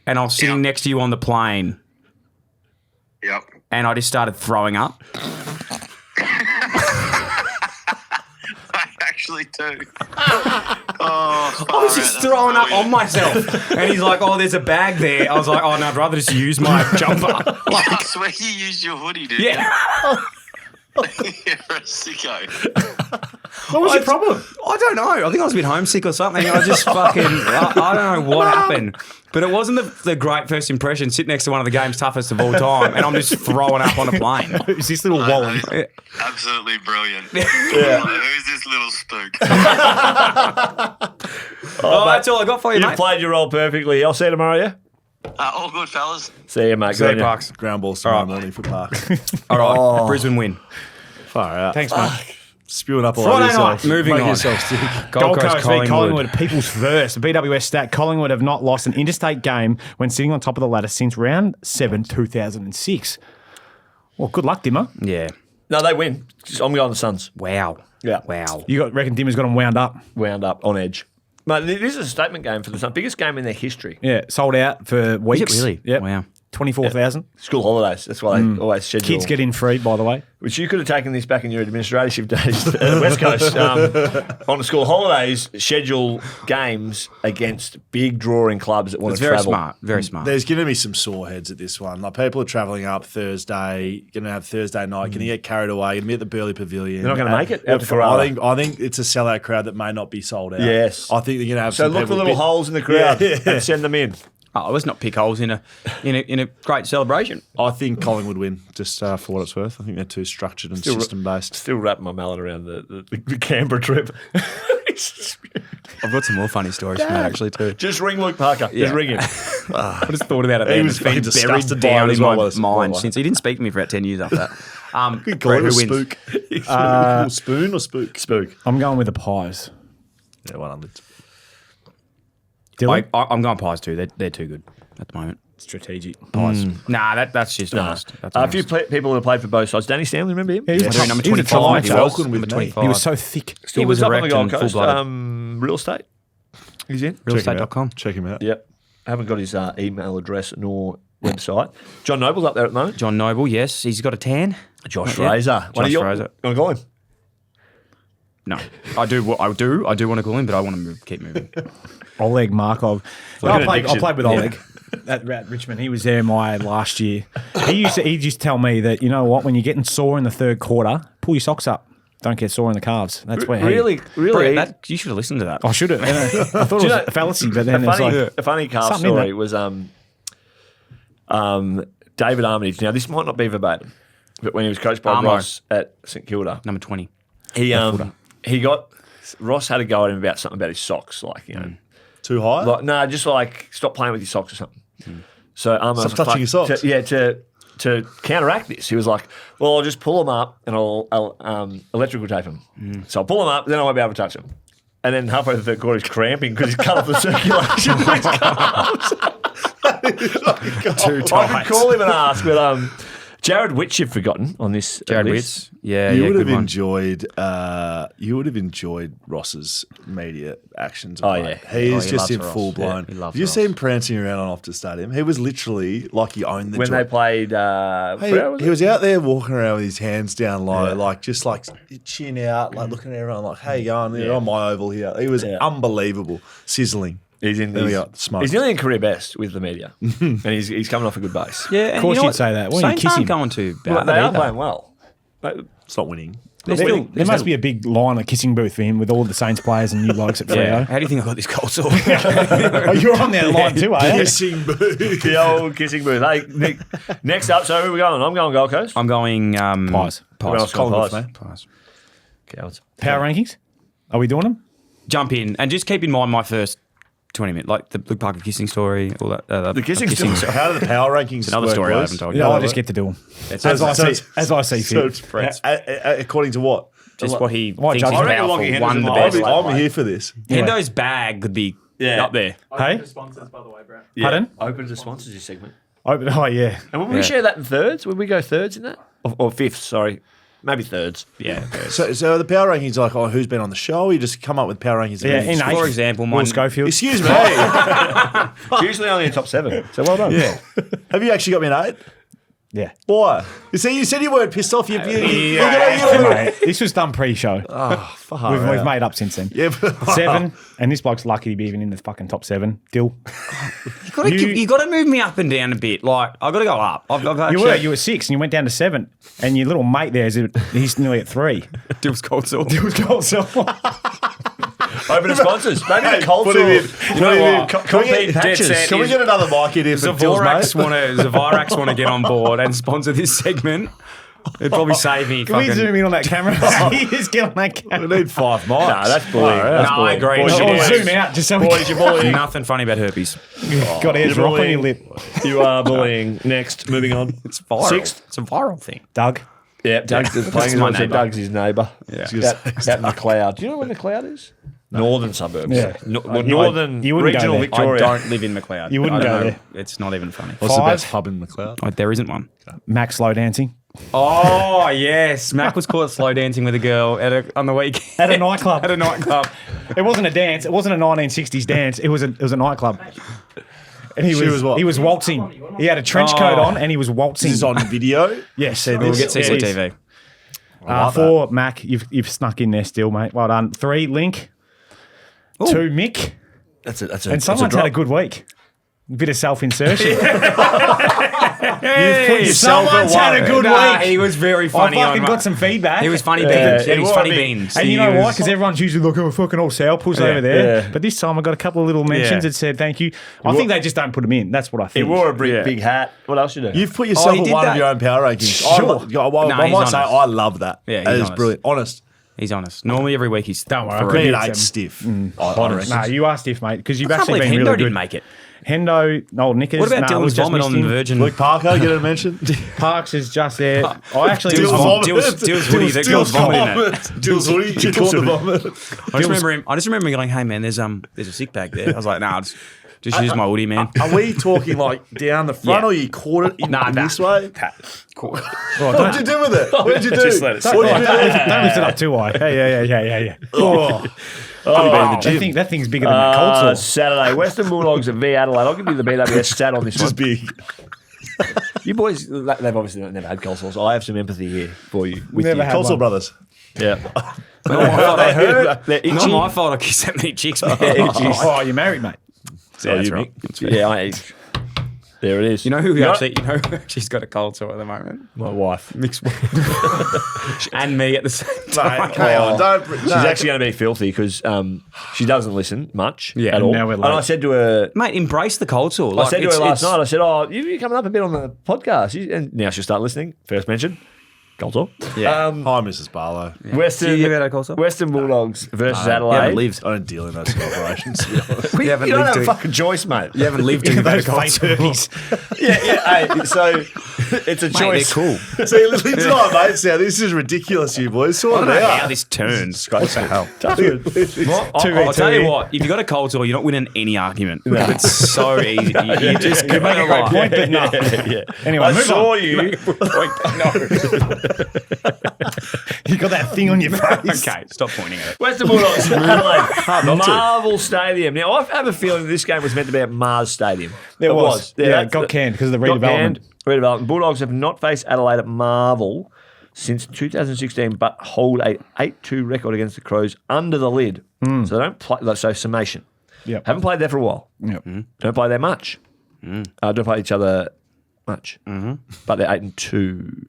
And I was sitting Yeah. next to you on the plane, Yep. and I just started throwing up. I actually do. Oh, I was just throwing up on myself. And he's like, "Oh, there's a bag there." I was like, "Oh no, I'd rather just use my jumper." I swear you used your hoodie, dude. Yeah. You're a sicko. What was your problem? I don't know. I think I was a bit homesick or something. I just fucking, I don't know what happened. But it wasn't the great first impression sitting next to one of the game's toughest of all time, and I'm just throwing up on a plane. It's this little wallet. Absolutely brilliant. Yeah. Who's this little spook? Oh, that's all I got for you, You mate. played your role perfectly. I'll see you tomorrow, yeah? All good, fellas. See you, mate. See you, Good on Parks. Ground balls tomorrow morning for Park. All right, Brisbane win. Far out. Thanks, mate. Spewing up all Friday over yourself. night. Moving Make on. yourself sick. Gold Coast, v Collingwood, people's first. BWS stat, Collingwood have not lost an interstate game when sitting on top of the ladder since round 7, 2006. Well, good luck, Dimmer. Yeah. No, they win. I'm going the Suns. Wow. Yeah. Wow. You reckon Dimmer's got them wound up? Wound up on edge. Mate, this is a statement game for the Suns. Biggest game in their history. Yeah, sold out for weeks. really? Yep. Wow. 24,000. School holidays. That's why they always schedule. Kids get in free, by the way. Which you could have taken this back in your administrative days at the West Coast. On the school holidays, schedule games against big drawing clubs that want It's to very travel. smart. Very smart. There's going to be some sore heads at this one. Like people are travelling up Thursday, going to have Thursday night, going to get carried away, going to be at the Burleigh Pavilion. They're not gonna make it out to I Carrara. think it's a sellout crowd that may not be sold out. Yes. I think they're going to have So some look for people little holes in the crowd and send them in. Oh, let's not pick holes in a great celebration. I think Collingwood win, just for what it's worth. I think they're too structured and system based. Still wrapping my mallet around the Canberra trip. I've got some more funny stories from that actually too. Just ring Luke Parker. Yeah. Just ring him. I just thought about it. He Then. was It's been fucking buried disgusted by it down as in well, my wasn't it? mind Like- since he didn't speak to me for about 10 years after that. Good Brett, call it who a wins? spook. Spoon or spook? Spook. I'm going with the Pies. Yeah, 100. Dylan? I'm going Pies too. They're too good at the moment. Strategic. Pies. Nah, that's just honest. That's A few honest. people who played for both sides. Danny Stanley, remember him? Yeah, he was I a do, top- number he was a 25. top He notch. was Falcon with number me. 25. He was so thick. Still He was up on erect the Gold and Coast. full-blooded. Real estate. He's in. Realestate.com. Check him out. Yep. I haven't got his email address nor website. John Noble's up there at the moment. John Noble, yes. He's got a tan. Josh Not yet. Fraser. Josh Fraser. Want to call him? No, I do want to call him, but I want to keep moving. Oleg Markov. Like an I addiction. played with Oleg at Richmond. He was there my last year. He used to tell me that, you know what, when you're getting sore in the third quarter, pull your socks up. Don't get sore in the calves. That's where Really? You should have listened to that. I should have. I thought it was a fallacy, but then it's like A funny calf something in story that. was David Armitage. Now, this might not be verbatim, but when he was coached by Armo. Ross at St Kilda, Number 20. Ross had a go at him about something about his socks, like, you know. Too high? Just like stop playing with your socks or something. So Armo was Stop like, touching your socks. To counteract this, he was like, well, I'll just pull them up and I'll electrical tape them. So I'll pull them up, then I won't be able to touch them. And then halfway through the third quarter, he's cramping because he's cut off the circulation with his calves. Too I could call him and ask, but Jared Witch you've forgotten on this. Jared list. Witz. Yeah, You would good have one. enjoyed. You would have enjoyed Ross's media actions. Oh, mate. yeah. He is he just loves in Ross. full blown. Yeah, he loves you Ross. see him prancing around on Optus Stadium. He was literally like he owned the When they joint. played, He was out there walking around with his hands down low, like just like chin out, like looking at everyone like, "Hey, you going? You're on my oval here." He was unbelievable, sizzling. He's in. There we He's, go, smoke. he's nearly in career best with the media, and he's coming off a good base. Yeah, and Of course you know you'd what? say that. Why don't you Saints kiss aren't him? going too Well, bad. they are either. playing well. It's not winning. there must be a big line at kissing booth for him with all the Saints players and you blokes at Freo. Yeah. How do you think I got this cold sore? Oh, you're on that line too, are you? Kissing booth. The old kissing booth. Hey, Nick, next up, so who are we going? I'm going Gold Coast. I'm going Pies. Pies. Collingwood, Pies. mate. Pies. Cowards. Power rankings? Are we doing them? Jump in and just keep in mind my first 20 minutes, like the Luke Parker kissing story, all that. The kissing story. How do the power rankings? Another work, story I boys? haven't told Yeah, you. I just get to do them. So As I see so fit. it's- according to what? Just what he Why thinks judge is him? I reckon powerful. Lachie One Henderson the might best. be I'm here for this. Hendo's bag could be up there. Hey? Open to sponsors, by the way, Brett. Pardon? Open to sponsors this segment. Oh, yeah. And would we Yeah. share that in thirds? Would we go thirds in that? Or fifths, sorry. Maybe thirds. Yeah. So the power rankings are like, who's been on the show? You just come up with power rankings. Yeah, in For eighth, example, Will mine. Schofield. Excuse me. It's usually only in top 7. So well done. Yeah. Have you actually got me an 8? Yeah. Why? You said you weren't pissed off. You Mate, this was done pre-show. far We've out. made up since then. Yeah, but 7, and this bloke's lucky to be even in the fucking top 7. Dill. You got to move me up and down a bit. Like I got to go up. I've You were 6 and you went down to 7, and your little mate there he's nearly at 3. Dill's cold sore. It was gold silver. Open to sponsors. Maybe the put him in. cultural. Put him in. Compete patches. Can we get another mic in here for Dills, Zavirax want to get on board and sponsor this segment. It'd probably save me. Can we fucking- zoom in on that camera? Just get on that camera. We need 5 mics. Nah, that's bullying. That's No, I bullying. agree. Boys, Shit Or is. zoom out just so we Boys, you're bullying. Nothing funny about herpes. got hairs You're rock on your bullying. lip. You are bullying. Next, moving on. It's viral. Sixth. It's a viral thing. Doug. Yeah, Doug's That's playing my on neighbour. Doug's his neighbour. Yeah. Out in the cloud. Do you know where the cloud is? Northern suburbs. Yeah. Northern you wouldn't go regional there. Victoria. I don't live in McLeod. You wouldn't I don't go know. there. It's not even funny. What's the 5? best pub in McLeod? Oh, there isn't one. Mack slow dancing. Oh yes, Mack was caught slow dancing with a girl on the weekend At a nightclub. at a nightclub. It wasn't a dance. It wasn't a 1960s dance. It was a nightclub. And he was what? He was waltzing. He had a trench coat on and he was waltzing. This is on video. Yes, We'll get it is. CCTV. 4, Mac. You've snuck in there still, mate. Well done. 3, Link. 2, Mick. That's a And someone's had a good week. A bit of self-insertion. Hey, Someone's had a good week. He was very funny. I fucking on got some feedback. He was funny beans. Yeah, he was funny be- beans. And He you know was- why? Because everyone's usually looking at fucking all sourpuss over there. yeah. But this time I got a couple of little mentions that said thank you. I think they just don't put them in. That's what I He think. wore a big hat. What else you do? You've put yourself he at did one that. of your own power rankings. Sure. I he's might say honest. I love that. Yeah, that he's is honest. brilliant. Honest. He's honest. Normally every week he's Don't worry, for I a- couldn't Me eat and 8 them. stiff. I reckon. Nah, you are stiff, mate, because you've I can't actually believe been Hendo really didn't good. make it. Hendo, no, Knickers. What about nah, we've Dylan's just vomit missed on him. the Virgin? Luke Parker, get a mention. Parks is just there. I actually Dill's vomit. Dill's hoodie that goes vomiting in it. Dill's hoodie. He called the vomit. I just remember him going, "Hey man, there's a sick bag there." I was like, "Nah, just use my hoodie, man." Are we talking like down the front Yeah. or you caught it in, Nah, in nah. this way? Cool. What did you do with it? What did you do? Just let it What did you do? Don't lift it up too high. Yeah. Oh. That thing's bigger than that cold sore. Saturday, Western Bulldogs at V Adelaide. I'll give you the BWS stat on this Just one. big. You boys, they've obviously never had cold sores. I have some empathy here for you. With Never you. had Cold one. brothers. Yeah. Not my fault I hurt. They're itchy. Not my fault I kissed that many chicks, man. Oh, you're married, mate. Yeah, that's you, right. Yeah, there it is. You know who actually's got a cold sore at the moment? My wife. Mixed and me at the same time. Mate, hang on. Don't. She's actually going to be filthy because she doesn't listen much Yeah, at all. now we're And late. I said to her, Mate, embrace the cold sore. I said to her last night, I said, "Oh, you're coming up a bit on the podcast," and now she'll start listening. First mention, cold sore. Yeah. Hi, Mrs. Barlow. Western, You ever had a cold sore? Western Bulldogs versus You Adelaide. haven't lived. I don't deal in those sort of operations, to be honest. You haven't don't lived have a to- fucking choice, mate. You haven't lived in Those a cold fake sore. herpes. Yeah. Hey, so it's a Mate, they're choice. cool. See, it's not, mate. Now, this is ridiculous, you boys. I Sort don't it know out. how this turns. What the hell? I'll tell you what, if you got a cold sore, you're not winning any argument. It's so easy. You just You make a great point, but no. Anyway, I move saw on. you. You got that thing on your face. Okay, stop pointing at it. Western Bulldogs, Adelaide, Marvel Stadium. Now, I have a feeling this game was meant to be at Mars Stadium. There was. Yeah, that's it got canned because of the got redevelopment. canned. Redevelopment. Bulldogs have not faced Adelaide at Marvel since 2016, but hold a 8-2 record against the Crows under the lid. So they don't play. So summation. Yep. Haven't played there for a while. Yep. Don't play there much. Don't play each other much. But they're 8-2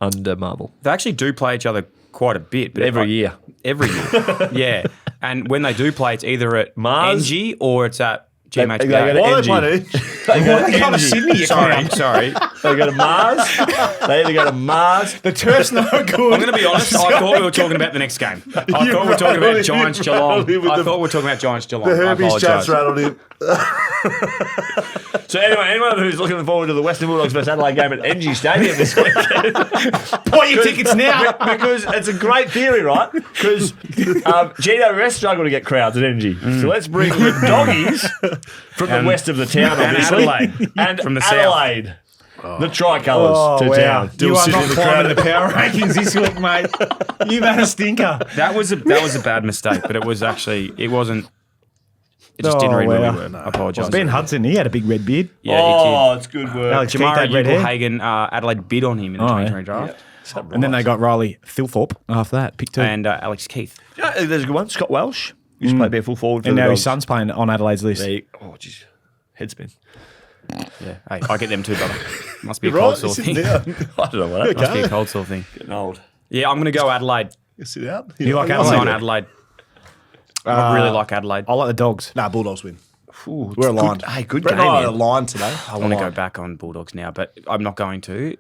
under Marvel They actually do play each other quite a bit. But every year. Every year. Yeah. And when they do play, it's either at Mars? NG or it's at GMHBA. They go to Why are NG. they playing? They go to Come to NG. Sydney, you Sorry, can't. I'm sorry. They go to Mars. They either go to Mars. The turf's not good. I'm going to be honest. I thought we were talking about the next game. I thought we were talking about Giants Geelong. I thought we were talking about Giants Geelong. The I herpes apologise. chat's rattled him. So anyway, anyone who's looking forward to the Western Bulldogs versus Adelaide game at NG Stadium this weekend, Buy your tickets now. because it's a great theory, right? Because GWS struggle to get crowds at NG. So let's bring the doggies from the west of the town, and obviously, Adelaide. and From the south. Adelaide. The tricolours to town. You are sitting not in the climbing the power rankings this week, mate. You've had a stinker. That was a bad mistake, but it wasn't. It just didn't read where we were. I apologise. Ben Hudson, he had a big red beard. Yeah, Oh, it's good work. Alex Keith Jamara had red hair. Hagen, Adelaide bid on him in the 2020 draft. And then they got Riley Thilthorpe after that, pick 2. And Alex Keith. Yeah, there's a good one. Scott Welsh used to play bare full forward for And the now his Dogs. son's playing on Adelaide's list. Oh, jeez. Head spin. Yeah, hey, I get them too, brother. Must be a Right, cold sore sit thing. down. I don't know what that Must be a cold sore thing. getting old. Yeah, I'm going to go Adelaide. Sit down. You like I'm Adelaide? on Adelaide. I really like Adelaide. I like the Dogs. Nah, Bulldogs win. Ooh, We're aligned. Hey, good Brett game. and I are man. aligned today. I want to go back on Bulldogs now, but I'm not going to.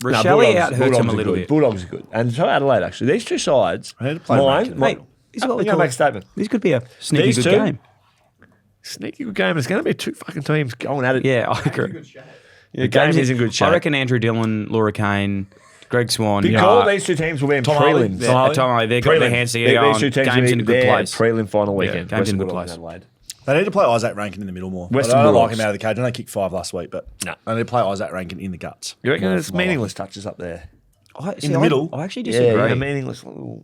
No, Rochelle out hurts Bulldogs him a are little good. bit. Bulldogs are good. And so Adelaide, actually. These two sides. I need to play mine. Mack. Mate, this is what I'm we going to call make a statement. This could be a sneaky These good two? game. Sneaky good game. It's going to be two fucking teams going at it. Yeah, I agree. The game is in good shape. I reckon Andrew Dillon, Laura Kane, Greg Swan. Big call. These two teams will be in prelims. They've got their hands together. These two teams Game's will in be a good there place. prelim final weekend. game's in a good Western place. Bulldogs, Adelaide. They need to play Isaac Rankin in the middle more. Western I don't like Bulldogs. him out of the cage. I know he kicked 5 last week, but No. they need to play Isaac Rankin in the guts. You reckon More it's for my meaningless touches up there? In the middle? I actually Yeah, disagree. meaningless. Little...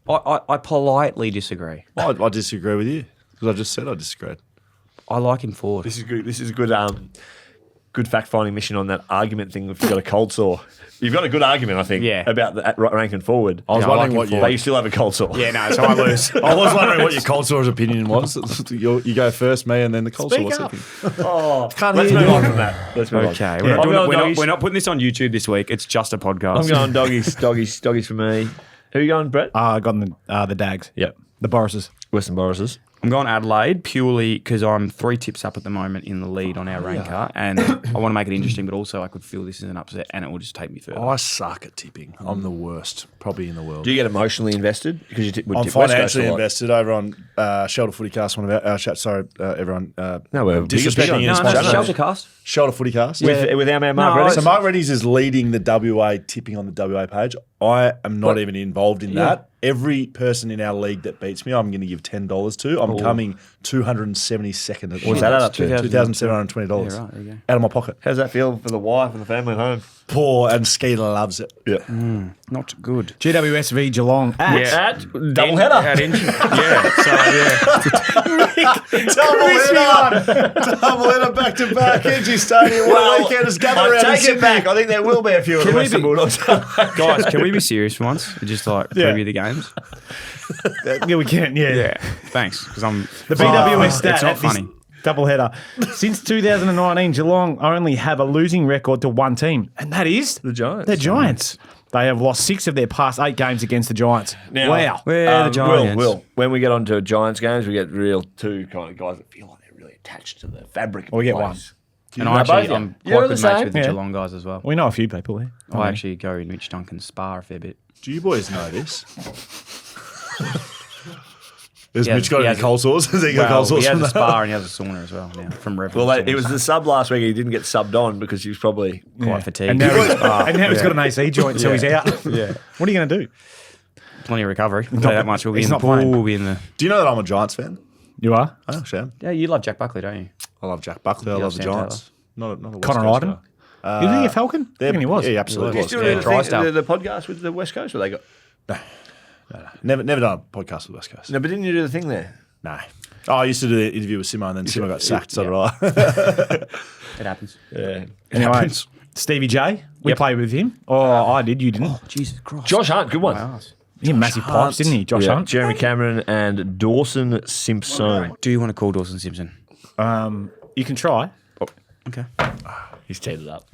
I politely disagree. life. I disagree with you because I just said I disagreed. I like him forward. This is good. This is a good. Good fact finding mission on that argument thing. If you've got a cold sore, you've got a good argument, I think. Yeah. About the ranking forward. I was Yeah, I wondering like what him But you still have a cold sore. Yeah, no, so I lose. I was wondering what your cold sore's opinion was. You go first, me, and then the cold sore Speak up. second. Oh, Can't let's hear move you. on from that. Let's move Okay, on. we're, not I'm doing going it, doggies. we're not putting this on YouTube this week. It's just a podcast. I'm going doggies for me. Who are you going, Brett? I got the Dags. Yep. The Borises. Western Boris's. I'm going Adelaide purely because I'm 3 tips up at the moment in the lead on our ranker, and I want to make it interesting, but also I could feel this is an upset, and it will just take me further. I suck at tipping. I'm the worst, probably in the world. Do you get emotionally invested? Because you would I'm tip West Coast financially a lot. invested over on Shelter Footycast. One of our sorry, everyone. No, we're disrespecting big your on- no, sponsors. Shelter Cast. Shelter Footycast. with our man Mark No, Reddick. So Mark Reddy's is leading the WA tipping on the WA page. I am not even involved in that. Every person in our league that beats me, I'm going to give $10 to. I'm coming 272nd. What's that up to? $2,720 Yeah, right, there you go. out of my pocket. How's that feel for the wife and the family at home? Poor, and Skeeter loves it. Yeah. Not good. GWS v Geelong. At double header. At yeah. So, Double header back to back. Edgy Stadium. What a weekend has gathered I around. take it back. I think there will be a few of the we Western be- Bulldogs. guys, can we be serious for once? Just like preview the games. Yeah, we can. Yeah. Yeah. Thanks. Because I'm The BWS stat. It's not at this funny. Double header. Since 2019, Geelong only have a losing record to one team, and that is The Giants. The Giants. They have lost 6 of their past 8 games against the Giants. Now, Wow. Where the Giants? Will, when we get onto Giants games, we get two kind of guys that feel like they're really attached to the fabric of We the get place. And know I actually, both? I'm You're quite the good same? mates with the Yeah. Geelong guys as well. We know a few people here. I actually go in Mitch Duncan's spa a fair bit. Do you boys know this? Has He has- Mitch got he any has- cold sores? Has he got cold Well, sores he has from a that? spa and he has a sauna as well now from Revel. Well, it was the sub last week. He didn't get subbed on because he was probably quite fatigued. And now, he's got an AC joint, so he's out. Yeah. What are you going to do? Plenty of recovery. I'll tell you that much. We'll be He's in the not pool. playing. We'll be in the. Do you know that I'm a Giants fan? You are? I actually am. Yeah, you love Jack Buckley, don't you? I love Jack Buckley. I You love love the Sam Giants. Not a West Connor Coast Iden? guy. You think he a Falcon? I reckon he was. Yeah, absolutely. You was. still Yeah, do Drysdale. the podcast with the West Coast? Or they got Never done a podcast with West Coast. no, but didn't you do the thing there? No. Oh, I used to do the interview with Simo, and then Simo got sacked. So did I. It happens. Yeah. Anyway, Stevie J, we Yep. played with him. Oh, I did. You didn't. Jesus Christ. Josh Hunt, good one. He had massive pipes, didn't he, Josh Yeah, Hunt? Jeremy Cameron and Dawson Simpson. Do you want to call Dawson Simpson? You can try. Okay. He's teed it up.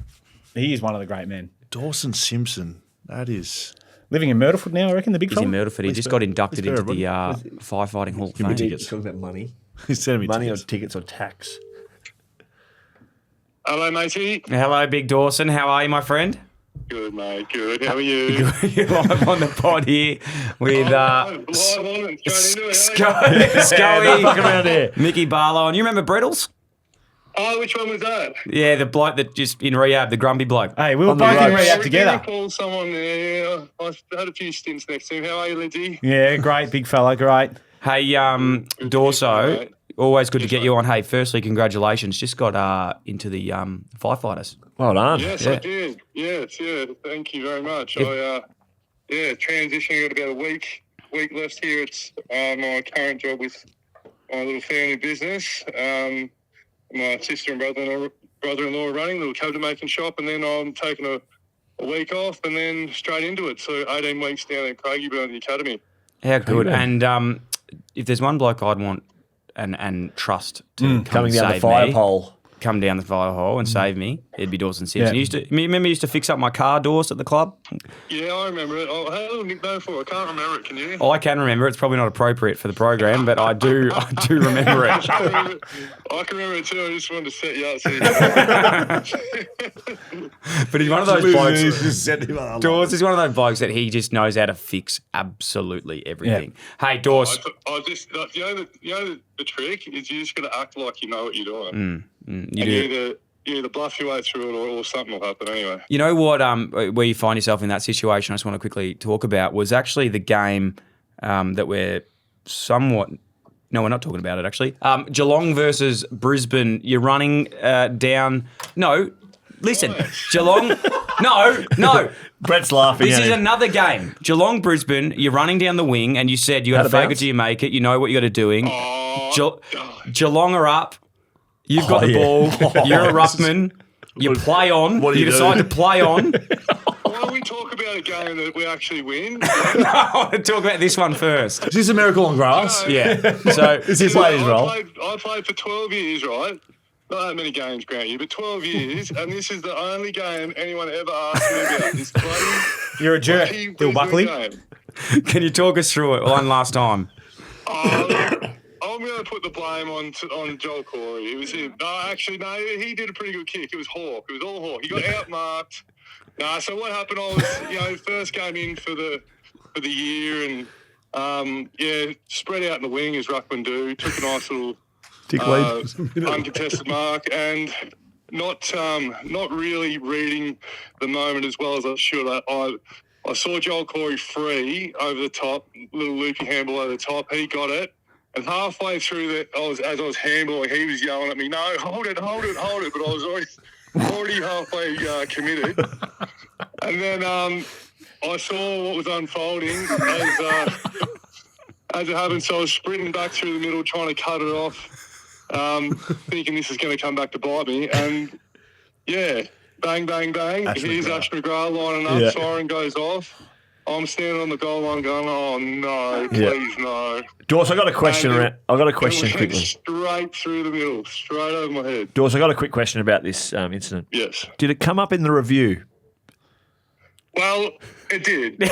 He is one of the great men. Dawson Simpson. That is. Living in Myrtleford now, I reckon, the big He's in fella. Myrtleford. He just got inducted Please into bear the firefighting hall of Give me fame. tickets. Talking about money. He's sending me Money tickets. or tickets or tax. Hello, matey. Hello, Big Dawson. How are you, my friend? Good, mate. Good. How are you? You're live on the pod here with Live on it. Straight into it. eh? Scully, around here. Mickey Barlow. And you remember Brittles? Oh, which one was that? Yeah, the bloke that just in rehab, the grumpy bloke. Hey, we were On the both in ropes. rehab together. Call someone. Yeah, I've had a few stints next to him. How are you, Lindsay? Yeah, great, big fella, great. Hey, Dorso, mate. always good to get you on. Hey, firstly, congratulations. Just got into the firefighters. Well done. Yes, Yeah. I did. Yes, yeah. Thank you very much. I transitioning. Got about a week left here. It's my current job with my little family business. My sister and brother-in-law are running a little coat making shop, and then I'm taking a week off, and then straight into it. So 18 weeks down in Craigieburn at the academy. How good. you And if there's one bloke I'd want and trust to come Coming and down the save fire me, pole. come down the fire hole and save me, it'd be Dawson Simpson. Yeah. Remember he used to fix up my car doors at the club? Yeah, I remember it. I had a little nickname for it. I can't remember it. Can you? Oh, I can remember. It's probably not appropriate for the program, but I do remember it. I can remember it too. I just wanted to set you up. So But he's one of those blokes. Just send him on. Dawes is one of those blokes that he just knows how to fix absolutely everything. Hey, Dawes. I just, the trick is you just got to act like you know what you're doing. You And do. you either bluff your way through it or something will happen anyway. You know what? Where you find yourself in that situation, I just want to quickly talk about was actually the game that we're somewhat. No, we're not talking about it actually. Geelong versus Brisbane. You're running down. No, listen, Geelong. No. Brett's laughing. This at is him. another game. Geelong Brisbane. You're running down the wing, and you said you got to Out of fake it bounds? till you make it. You know what you got to doing. Oh, Geelong are up. You've got the ball. You're a ruckman. You play on. What do you you decide do? to play on. why don't we talk about a game that we actually win? I want to talk about this one first. Is this a miracle on grass? Yeah. So Is he playing his role? I played for 12 years, right? Not that many games, grant you, but 12 years, and this is the only game anyone ever asked me about. This bloody You're a jerk, bloody Bill Buckley. game. can you talk us through it one last time? I'm going to put the blame on Joel Corey. It was him. No, actually, no, he did a pretty good kick. It was Hawk. It was all Hawk. He got outmarked. So what happened? I was, first game in for the year, and spread out in the wing as ruckman do. Took a nice little uncontested mark, and not really reading the moment as well as I should. I saw Joel Corey free over the top, little loopy handball over the top. He got it. And halfway through as I was handballing, he was yelling at me, no, hold it. But I was already halfway committed. And then I saw what was unfolding as it happened. So I was sprinting back through the middle, trying to cut it off, thinking this is going to come back to bite me. And, yeah, bang, bang, bang. Here's Ash McGrath lining up. Siren goes off. I'm standing on the goal line going, oh, no, please, no. Dawes, I got a question quickly. Straight through the middle, straight over my head. Dawes, I got a quick question about this incident. Yes. Did it come up in the review? Well, it did. there's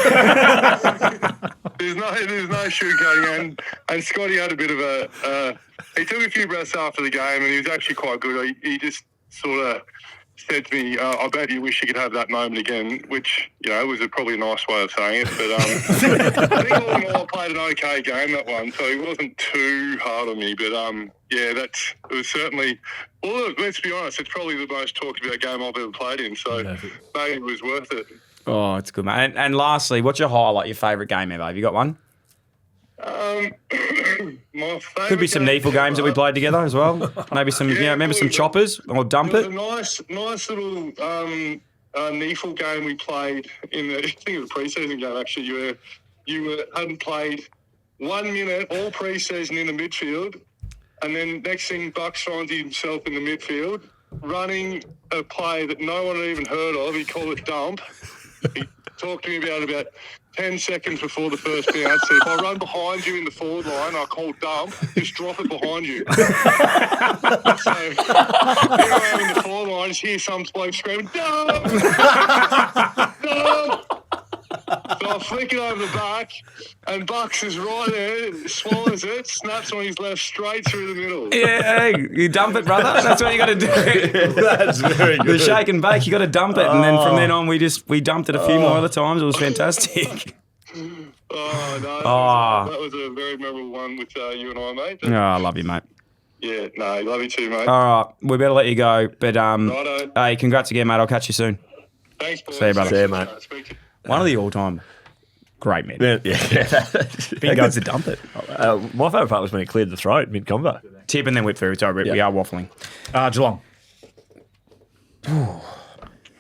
no sugarcoating, and Scotty had a bit of he took a few breaths after the game, and he was actually quite good. He just sort of said to me, I bet you wish you could have that moment again, which, was probably a nice way of saying it. But I think all in all, I played an okay game, that one, so he wasn't too hard on me. But, it was certainly... Well, look, let's be honest, it's probably the most talked about game I've ever played in, so maybe it was worth it. Oh, it's good, mate. And lastly, what's your highlight, your favourite game ever? Have you got one? My favourite Could be some Neefle games that we played together as well. Maybe some, remember some choppers or dump it? It was a nice little Neefle game we played in I think it was a pre-season game actually. You hadn't played 1 minute all pre-season in the midfield, and then next thing Bucks finds himself in the midfield running a play that no one had even heard of. He called it dump. He talked to me about 10 seconds before the first bounce. So if I run behind you in the forward line, I call dump, just drop it behind you. So here I am in the forward line, just hear some bloke screaming, dump! Dump! So I flick it over the back, and Bucks is right there, swallows it, snaps on his left straight through the middle. Yeah, hey, you dump it, brother. That's what you got to do. That's very good. The shake and bake, you got to dump it. And then from then on, we dumped it a few more other times. It was fantastic. That was a very memorable one with you and I, mate. Oh, I love you, mate. Yeah, no, love you too, mate. All right, we better let you go. But Righto. hey, congrats again, mate. I'll catch you soon. Thanks, boys. See you, brother. See you, mate. Speak to you. One of the all-time great men. Yeah. Big guys to dump it. My favourite part was when he cleared the throat mid-combo. Tip and then whip through. Sorry, we are waffling. Geelong.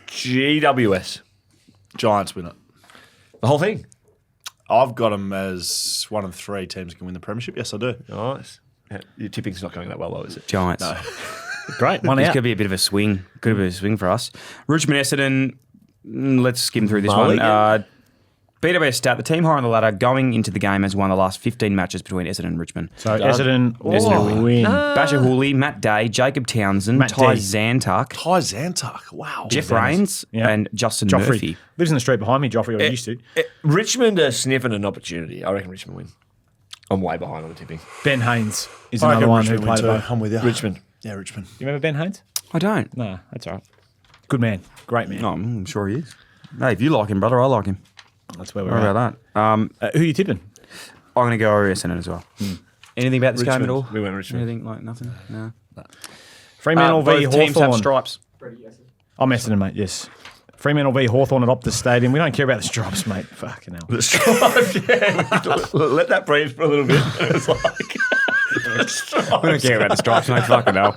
GWS. Giants win it. The whole thing. I've got them as one of the 3 teams that can win the premiership. Yes, I do. Nice. Your tipping's not going that well, though, is it? Giants. No. Great. One This out. could be a bit of a swing. Could be a swing for us. Richmond Essendon. Let's skim through this Marley, one. BWS stat, the team higher on the ladder going into the game has won the last 15 matches between Essendon and Richmond. So Essendon win. Basher Hooley, Matt Day, Jacob Townsend, Matt Ty D. Zantuck, Ty Zantuck. Wow. Jeff Rains, Yeah. and Justin Joffrey. Murphy. Lives in the street behind me. Joffrey, I used to. Richmond are sniffing an opportunity. I reckon Richmond win. I'm way behind on the tipping. Ben Haynes is I another reckon one who Richmond win played too. both. I'm with you. Richmond. Yeah, Richmond. You remember Ben Haynes? I don't. No, that's all right. Good man. Great man. No, I'm sure he is. Hey, if you like him, brother, I like him. That's where we're What at. about that? Who are you tipping? I'm going to go over Essendon as well. Anything about this game at all? We went Richmond. Anything like nothing? No. Fremantle v Both teams have Hawthorn. stripes. I'm Essendon, mate, yes. Fremantle v Hawthorn at Optus Stadium. We don't care about the stripes, mate. Fucking hell. The stripes, yeah. Let that breathe for a little bit. It's like... We don't care about the stripes, mate. Fucking hell.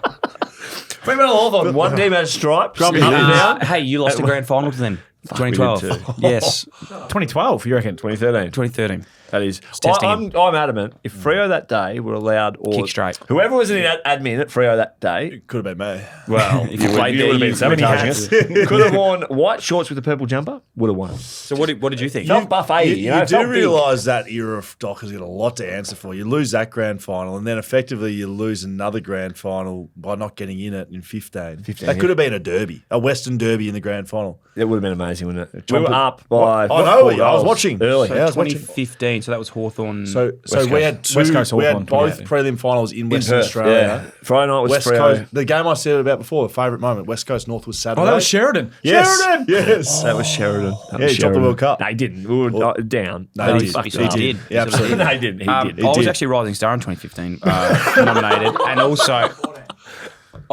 Fremantle Hawthorn. One team has stripes. Up and down. Hey, you lost the grand final to them. 2012. we did too. Yes. 2012, you reckon? 2013. 2013. That is. testing I'm adamant. If Freo that day were allowed, or Kick straight. whoever was in admin at Freo that day, It could have been me. well, If you played you there, would have been you- sabotaging many us. Could have worn white shorts with a purple jumper. Would have won. So what did you think? Felt buff 80. You It do felt big. realise that era of Docker's got a lot to answer for. You lose that grand final, and then effectively you lose another grand final by not getting in it in 15. That could have been a derby, a Western derby in the grand final. It would have been amazing, wouldn't it? We were up by. I know. 4 I was goals watching early. Yeah, I was watching. 2015. So that was Hawthorn. So we had two. West Coast We had Hawthorn, both 2018. prelim finals in Western Perth, Australia. yeah. Friday night was West Freo. Coast. The game I said about before, favourite moment. West Coast North was Saturday. Oh, that was Sheridan. Yes. Sheridan! Yes. That was Sheridan. Yeah, he dropped the World Cup. No, he didn't. We were down. No, he did. fucked He it up. did. Yeah, absolutely. No, he didn't. He did. I was did. actually Rising Star in 2015, nominated, and also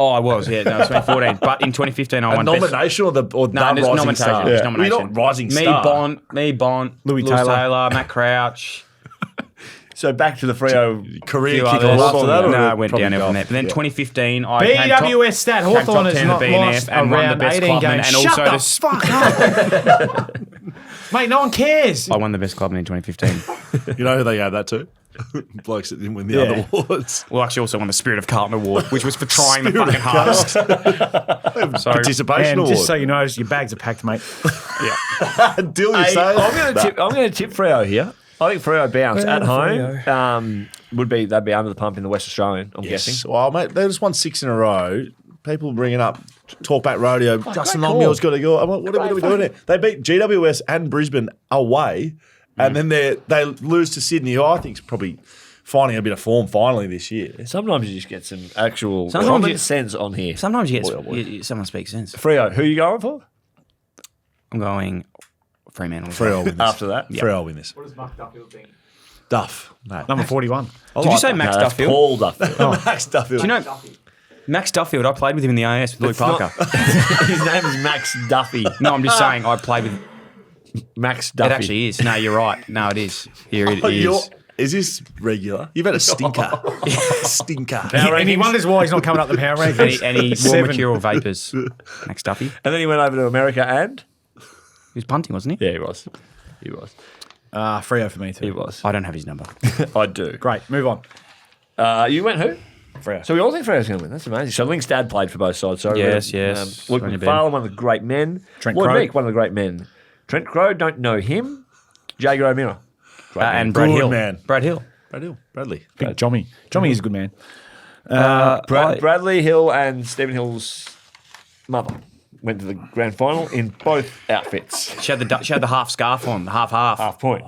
Oh, I was, yeah. No, it was 2014. But in 2015, I A won nomination or the No, there's rising nomination. star? There's Yeah. nomination. Well, you're not rising me, star. Bond, Louis Lewis Taylor. Matt Crouch. So back to the Freo. Career few kick others. off after that? or No, I went probably downhill from golf? there. But then Yeah. 2015, I came top- BWS stat, came Hawthorn top has 10 not of the BNF lost and won the around best 18 clubman games. and Shut also the the fuck up. Mate, no one cares. I won the best clubman in 2015. You know who they gave that to? Blokes that didn't win the other awards. Well, actually, also won the Spirit of Carlton Award, which was for trying the fucking hardest. So, Participation And award. just so you know, your bags are packed, mate. Dill, you Hey, say I'm going to tip Freo here. I think Freo bounce at home. They'd be under the pump in the West Australian. I'm guessing. Well, mate, they just won 6 in a row. People bringing up Talkback Radio. Justin Longmuir's got to go. I'm like, what are we doing here? They beat GWS and Brisbane away, and then they lose to Sydney, who I think is probably finding a bit of form finally this year. Sometimes you just get some actual Sometimes common you- sense on here. sometimes you get someone speaks sense. Freo, who are you going for I'm going Fremantle. Freo will win this. after that? Freo will win this. What does Mark Duffield think? Duff. No. Number 41. Did you say Max No, that's Duffield? Paul Duffield. Max Duffield. Do you know Max Duffield? I played with him in the AS with Louis Parker. His name is Max Duffy. No, I'm just saying I played with. Max Duffy. It actually is. No, you're right. No, it is. Here it is. Is this regular? You've had a stinker. Stinker. And he wonders why he's not coming up the power rankings. Any raw 7. material vapors? Max Duffy. And then he went over to America and? He was punting, wasn't he? Yeah, he was. He was. Freo for me too. He was. I don't have his number. I do. Great, move on. You went who? Freo. So we all think Freo's going to win. That's amazing. So Link's dad played for both sides. So Yes. Luke On your McFarlane, one of the great men. Trent Lloyd Crowe. Meek, one of the great men. Trent Crowe, don't know him. Jager O'Meara. Great man. And Brad Good Hill. man. Brad Hill. Bradley. Big Jommy. Jommy is a good man. Bradley Hill and Stephen Hill's mother went to the grand final in both outfits. She had the half scarf on, the half. Half point.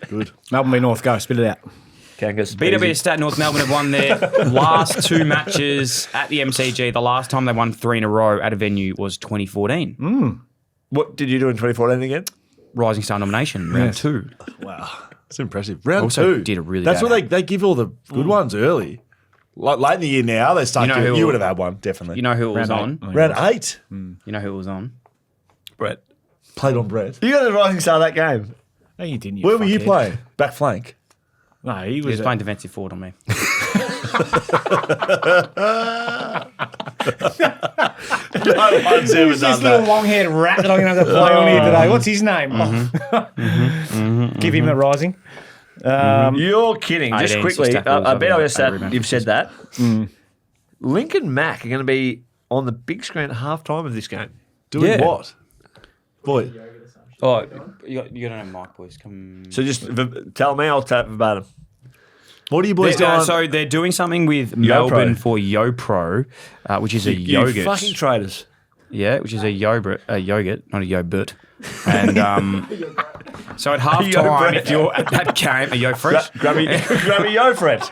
Good. Melbourne v North, go, spit it out. Kangas. BWS Stat North Melbourne have won their last 2 matches at the MCG. The last time they won 3 in a row at a venue was 2014. What did you do in 2014 again? Rising Star nomination, round 2. Wow. That's impressive. Round Also 2. did a really That's bad what they give all the good ones early. Like late in the year now, they start You know doing, who- you would have had one, definitely. You know who it was Round on? Round 8. You know who it was on? Brett. Played on Brett. You got the rising star of that game. No, you didn't. Where were you fuckhead. playing? Back flank. No, he He was. was playing defensive forward on me. No one's ever Who's done this little that. long-haired rat that I'm going to have to play on here today? What's his name? Give him the rising. You're kidding. Just 18 quickly, tackles, I bet other I just said rebounds. you've said that. Link and Mack are going to be on the big screen at half time of this game. Doing Yeah. what? Boy, Oh, you got to know Mike, boys. Come. So just tell me, I'll tap verbatim. what are you boys doing? So they're doing something with Melbourne for YoPro, which is a You yogurt. fucking traitors. Yeah, which is a yogurt, not a yogurt. And so at half time, Yogurt. if you're at that game, a yo fresh. Grab me yo Fred.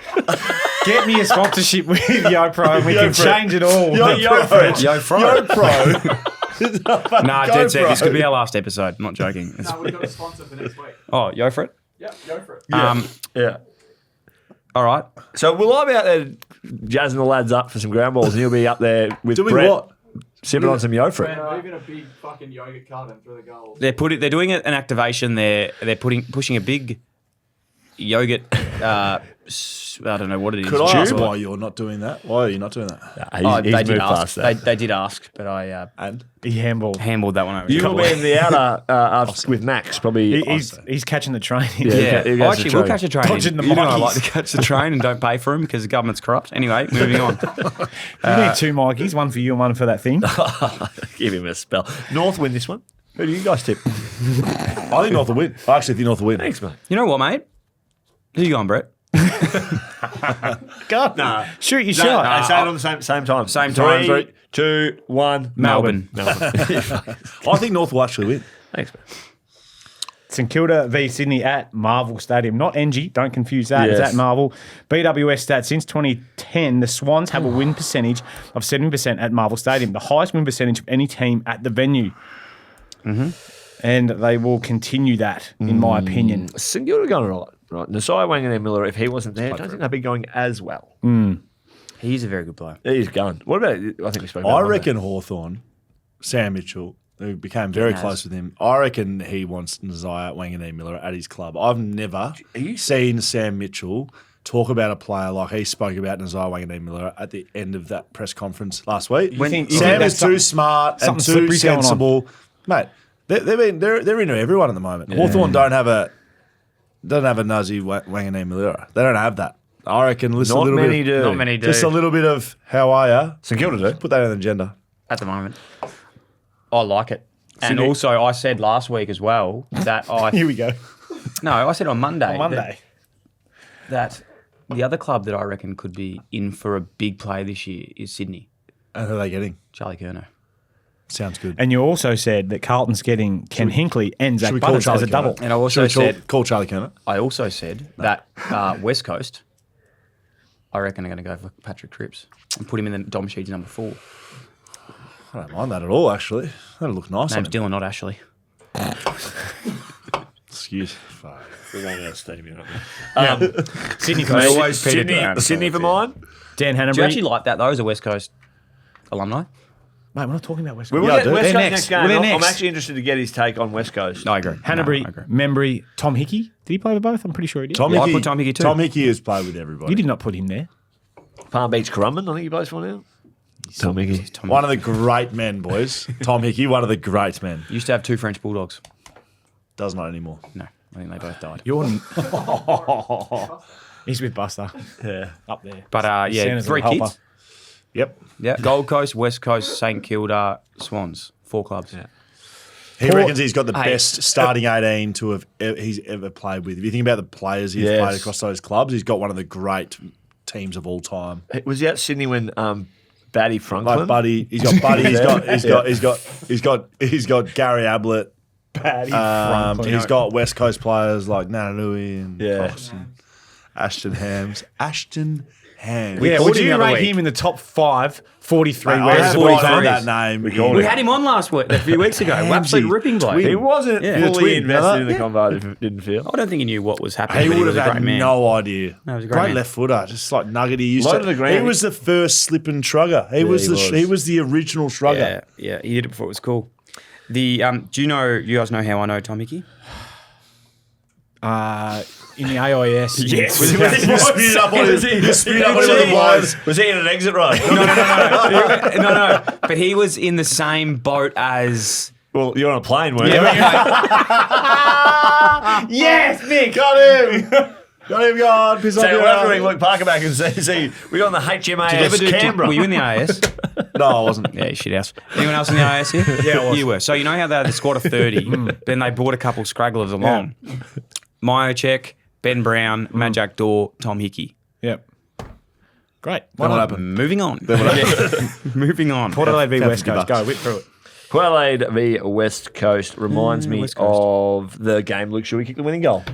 Get me a sponsorship with YoPro and we Yo can Fred. change it all. Yo Fred. Yo Fro. Yo Pro. Nah, Go dead set. Pro. This could be our last episode. I'm not joking. It's- No, we've got a sponsor for next week. oh, yo for it. Yep, go for it. Yeah. All right. So will I be out there jazzing the lads up for some ground balls and you'll be up there with Doing Brett what? sipping on some yo Fred? Man, moving a big fucking yogurt carton through the goals. They're doing an activation there. They're pushing a big yogurt. I don't know what it is. Could I ask Tube? why you're not doing that? Why are you not doing that? Oh, He's they did moved ask. past that. They did ask, but I And He handballed. handballed that one over. You will be in the outer with Max, probably. He's catching the train. Yeah, he I goes to actually will train. catch a train. Dodging the You know I Mikeys. like to catch the train and don't pay for them because the government's corrupt. Anyway, moving on. You need 2 Mikeys, one for you and one for that thing. Give him a spell. North win this one. Who do you guys tip? I think North will win. I actually think North will win. Thanks, mate. You know what, mate? Who you going, Brett? God, Nah. shoot your No, shot. say it on the same time. Same time. 3, 2, 1. Melbourne. I think North will actually win. Thanks, mate. St Kilda v Sydney at Marvel Stadium. Not NG, don't confuse that. It's Yes. at Marvel. BWS stats, since 2010, the Swans have a win percentage of 7% at Marvel Stadium, the highest win percentage of any team at the venue. And they will continue that, in my opinion. St Kilda going all right. Right. Nasai Wanganeen Miller, if he wasn't there, I don't think they'd be going as well. He's a very good player. He's gone. What about? I think we spoke. About I it Monday. reckon Hawthorn, Sam Mitchell, who became very Has. close with him. I reckon he wants Nazaya Wanganeen Miller at his club. I've never seen Sam Mitchell talk about a player like he spoke about Nazaya Wanganeen Miller at the end of that press conference last week. You think Sam that's is too smart and something too slippery's going on? sensible, mate. They're into everyone at the moment. Hawthorn don't have a Nazi Wanganeen Miller. They don't have that. I reckon. Listen, Not a little many bit, do. Not many do just a little bit of how are you? St Kilda do. Put that on the agenda. at the moment. I like it. And Sydney- also, I said last week as well that Here we go. No, I said on Monday. On Monday. That the other club that I reckon could be in for a big play this year is Sydney. And who are they getting? Charlie Curnow. Sounds good. And you also said that Carlton's getting Ken Hinkley and Zach we call Butters as a Charlie double. Curnow? And I also Should we said call Charlie Kerner? I also said that West Coast, I reckon, are going to go for Patrick Cripps and put him in the Dom Sheets number 4. I don't mind that at all, actually. That'll look nice. Name's on him. Dylan, not Ashley. Excuse. Fuck. We're going out of steam, you know. Sydney for I me. always Peter Sydney, Brown. Sydney for mine. Dan Do you Hanbury. actually like that, though, as a West Coast alumni? Mate, we're not talking about West We Coast. will Yeah, I get do. West They're Coast next. next game. Well, they're I'm next. actually interested to get his take on West Coast. No, I agree. Hanbury, No, I agree. Membry, Tom Hickey. Did he play with both? I'm pretty sure he did. Tom I Hickey, put Tom Hickey too. Tom Hickey has played with everybody. You did not put him there. Palm Beach Currumbin, I think he plays for now. Tom Hickey. One of the great men, boys. Tom Hickey, one of the great men. Used to have 2 French Bulldogs. Does not anymore. No, I think they both died. You're. He's with Buster. Yeah. Up there. But yeah, Santa's 3 little kids. helper. Yep. Yeah, Gold Coast, West Coast, St Kilda, Swans. 4 clubs. Yeah. He reckons he's got the Hey. best starting 18 to have he's ever played with. If you think about the players he's Yes. played across those clubs, he's got one of the great teams of all time. Was he at Sydney when Batty Franklin? Like Buddy, he's got Buddy, he's got Gary Ablett. Franklin. He's got West Coast players like Nananui and Yeah. Cox and Ashton Hams. Ashton Hams. Yeah, called would him you the other rate week. him in the top 5, 43? I Where's have the not 43s? heard that name. We had him on last week, a few weeks ago. Hamsy. Absolute ripping bloke. He wasn't Yeah. fully Twin, invested in the yeah. convo, didn't feel. I don't think he knew what was happening. He but would was have a had great man. no idea. No, he was a great man. left footer, just like Nuggety used Low to. to the ground. He was the first slip and shrugger. He was the original shrugger. Yeah, he did it before it was cool. The do you guys know how I know Tom Hickey? In the AIS. Yes. You spewed up on him. You spewed up on him with the boys. Was he in an exit road? no. But he was in the same boat as. Well, you're on a plane, weren't you? Yes, Mick. Got him. Got him, God. Piss So off your we're ass. bring Luke Parker back and see we got on the HMAS Canberra. Were you in the AS? No, I wasn't. Yeah, shit house. Anyone else in the AS here? Yeah, I was. You were. So you know how they had the squad of 30, then they brought a couple scragglers along. Myochek, Ben Brown, Matt Jackdaw, Tom Hickey. Yep. Great. What happened? Moving on. Yeah. Moving on. Port Adelaide v Have West 50 Coast. bucks. Go, whip through it. Port Adelaide v West Coast reminds me West Coast. of the game Luke Shuey kicked the winning goal.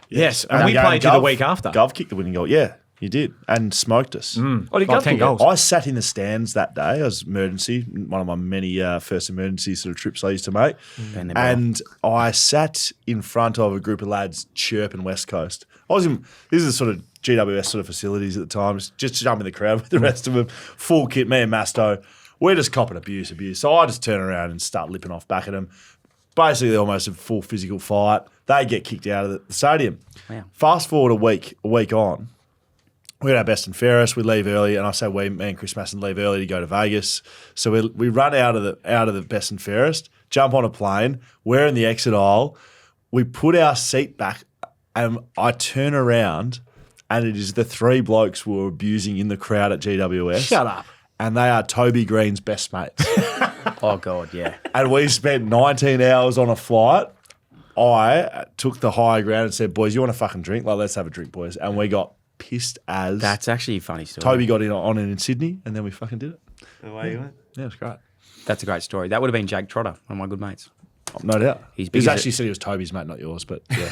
Yes, and we game, played you the Gov- week after. Gov kicked the winning goal. Yeah, you did. And smoked us. Oh, did Like Gov 10 kick it? goals. I sat in the stands that day. I was emergency, one of my many first emergency sort of trips I used to make. Ben the And I sat in front of a group of lads chirping West Coast. I was in, this is sort of GWS sort of facilities at the time, just jumping the crowd with the rest of them. Full kit, me and Masto. We're just copping abuse. So I just turn around and start lipping off back at them. Basically almost a full physical fight. They get kicked out of the stadium. Wow. Fast forward a week on, we're at our best and fairest. We leave early, and I say me and Chris Masson leave early to go to Vegas. So we run out of the best and fairest, jump on a plane. We're in the exit aisle. We put our seat back, and I turn around, and it is the 3 blokes we were abusing in the crowd at GWS. Shut up. And they are Toby Green's best mates. Oh, God, yeah. And we spent 19 hours on a flight. I took the high ground and said, boys, you want a fucking drink? Like, let's have a drink, boys. And we got pissed as. That's actually a funny story. Toby got on it in Sydney, and then we fucking did it. Away you went. Yeah, it was great. That's a great story. That would have been Jake Trotter, one of my good mates. No doubt. He's big He's as actually it- said he was Toby's mate, not yours, but yeah.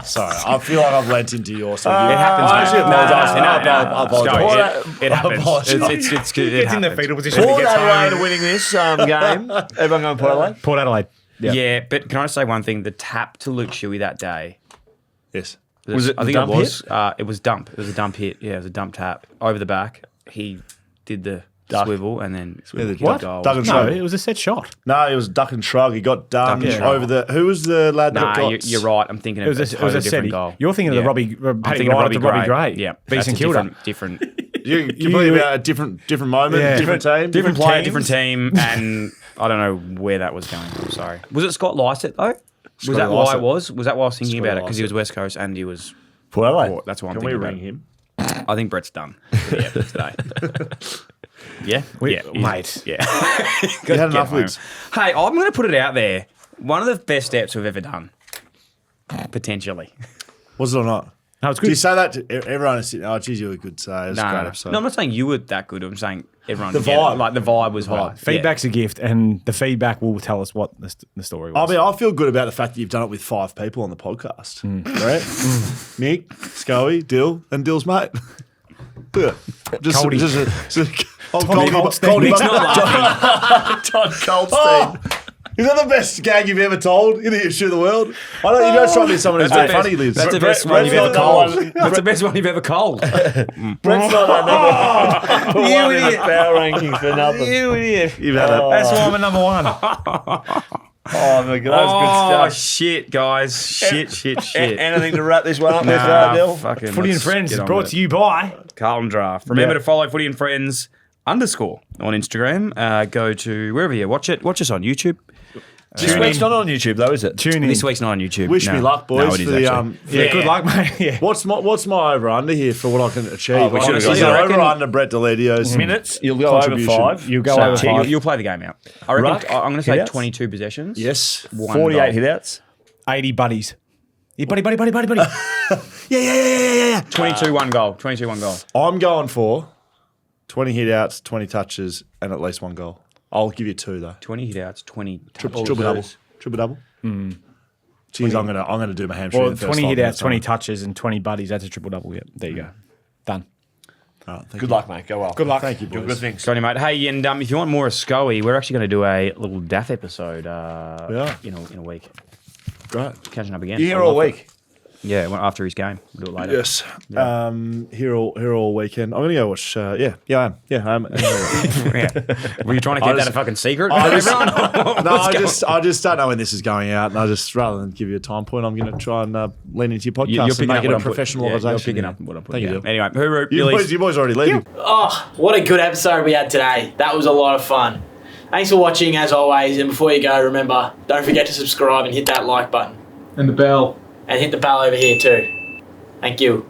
Sorry, I feel like I've lent into yours. So It happens, I mate. actually apologise. No. I apologise. It happens. apologise. It's good. It Gets in the happens. fetal position. Port he gets Adelaide home. are winning this game. Everyone going Port Adelaide? Port Adelaide. Yeah, but can I just say one thing? The tap to Luke Shuey that day, Yes. Was it I think dump it was. It was dump. It was a dump hit. Yeah, it was a dump tap over the back. He did the swivel and then kicked What? a goal. Duck and No, shrug. it was a set shot. No, it was duck and shrug. He got done Duck and over the. Who was the lad that Nah, got? you're right. I'm thinking of It was a different set. goal. You're thinking of the Robbie I'm Paddy thinking of Wright to Robbie Gray. Yeah, Beats that's in a Kilda. different You're talking about a different moment, Yeah. different team, different player, teams. different team, and I don't know where that was going. I'm sorry. Was it Scott Lysett though? Was that why it was? Was that why I was thinking Scotty about it? Because he was Lysett. West Coast and he was. Port Adelaide. That's why I'm Can we thinking about ring it. him? I think Brett's done for the effort today. Yeah, Mate. Yeah. You had enough lids. Hey, I'm going to put it out there. One of the best steps we've ever done, potentially. Was it or not? No, it's Do you good. say that to everyone? Is oh, geez, you were good. So it was a great episode. No, I'm not saying you were that good. I'm saying everyone. The together. vibe. Like the vibe was high. Feedback's a gift, and the feedback will tell us what the story I was. mean, I feel good about the fact that you've done it with 5 people on the podcast. Right? Mick, Scully, Dill, and Dill's mate. Just Coldy. Coldy. Mick's not Todd Goldstein. Oh, is that the best gag you've ever told in the history of the world? I don't. You don't try to be someone who's very funny, Liz. That's the best Brett's one you've ever not called. the one- That's the best one you've ever called. Brett's not our number one in the power ranking for nothing. You idiot. You've had a That's why I'm a number one. Oh my god, that was good Oh stuff. shit, guys! Shit. Anything to wrap this one up with, Nah, Dill? fucking Footy and let's Friends get is on brought with to it. you by. Carlton Draft. Remember to follow Footy and Friends _ on Instagram. Go to wherever you watch it. Watch us on YouTube. This week's not on YouTube though, is it? Tune in. This week's not on YouTube. Wish No. me luck, boys, No, it for is the actually. Yeah, good luck, mate. Yeah. What's my over under here for what I can achieve? Oh, we should've Honestly, gone- I over reckon- under Brett Deledio's Minutes, you'll go over Contribution. 5. You'll go So, over so 5. you'll play the game out. I reckon. Ruck, I'm going to say hitouts? 22 possessions. Yes. 48 hitouts. 80 buddies. Yeah, buddy. Yeah. 22 1 goal. 22 1 goal. I'm going for 20 hit outs, 20 touches, and at least 1 goal. I'll give you 2 though. 20 hitouts. 20 Triple double. Jeez, I'm gonna do my hamstring. Well, in the first 20 5 hit minutes, outs, 20 aren't touches, and 20 buddies. That's a triple double. Yep. There you go. Done. I? All right, thank Good you. luck, mate. Go well. Good luck. Thank you, Do boys. good things. Got you, mate. Hey, and if you want more of Scully, we're actually going to do a little Daff episode. Yeah. in a week. Great. Catching up again. You here all week. Yeah, well, after his game. We'll do it later. Yes. Here all weekend. I'm gonna go watch. I am. Yeah, I am. Yeah. Were you trying to keep that a fucking secret? I from just- everyone? No, I just don't know when this is going out, and I just rather than give you a time point, I'm going to try and lean into your podcast You're and picking make up it what a I'm professional putting. Yeah, organisation. you're picking up what I'm putting Thank you, down. Dill. Anyway, You boys already leaving. Oh, what a good episode we had today. That was a lot of fun. Thanks for watching as always, and before you go, remember, don't forget to subscribe and hit that like button. And the bell. And hit the bell over here too. Thank you.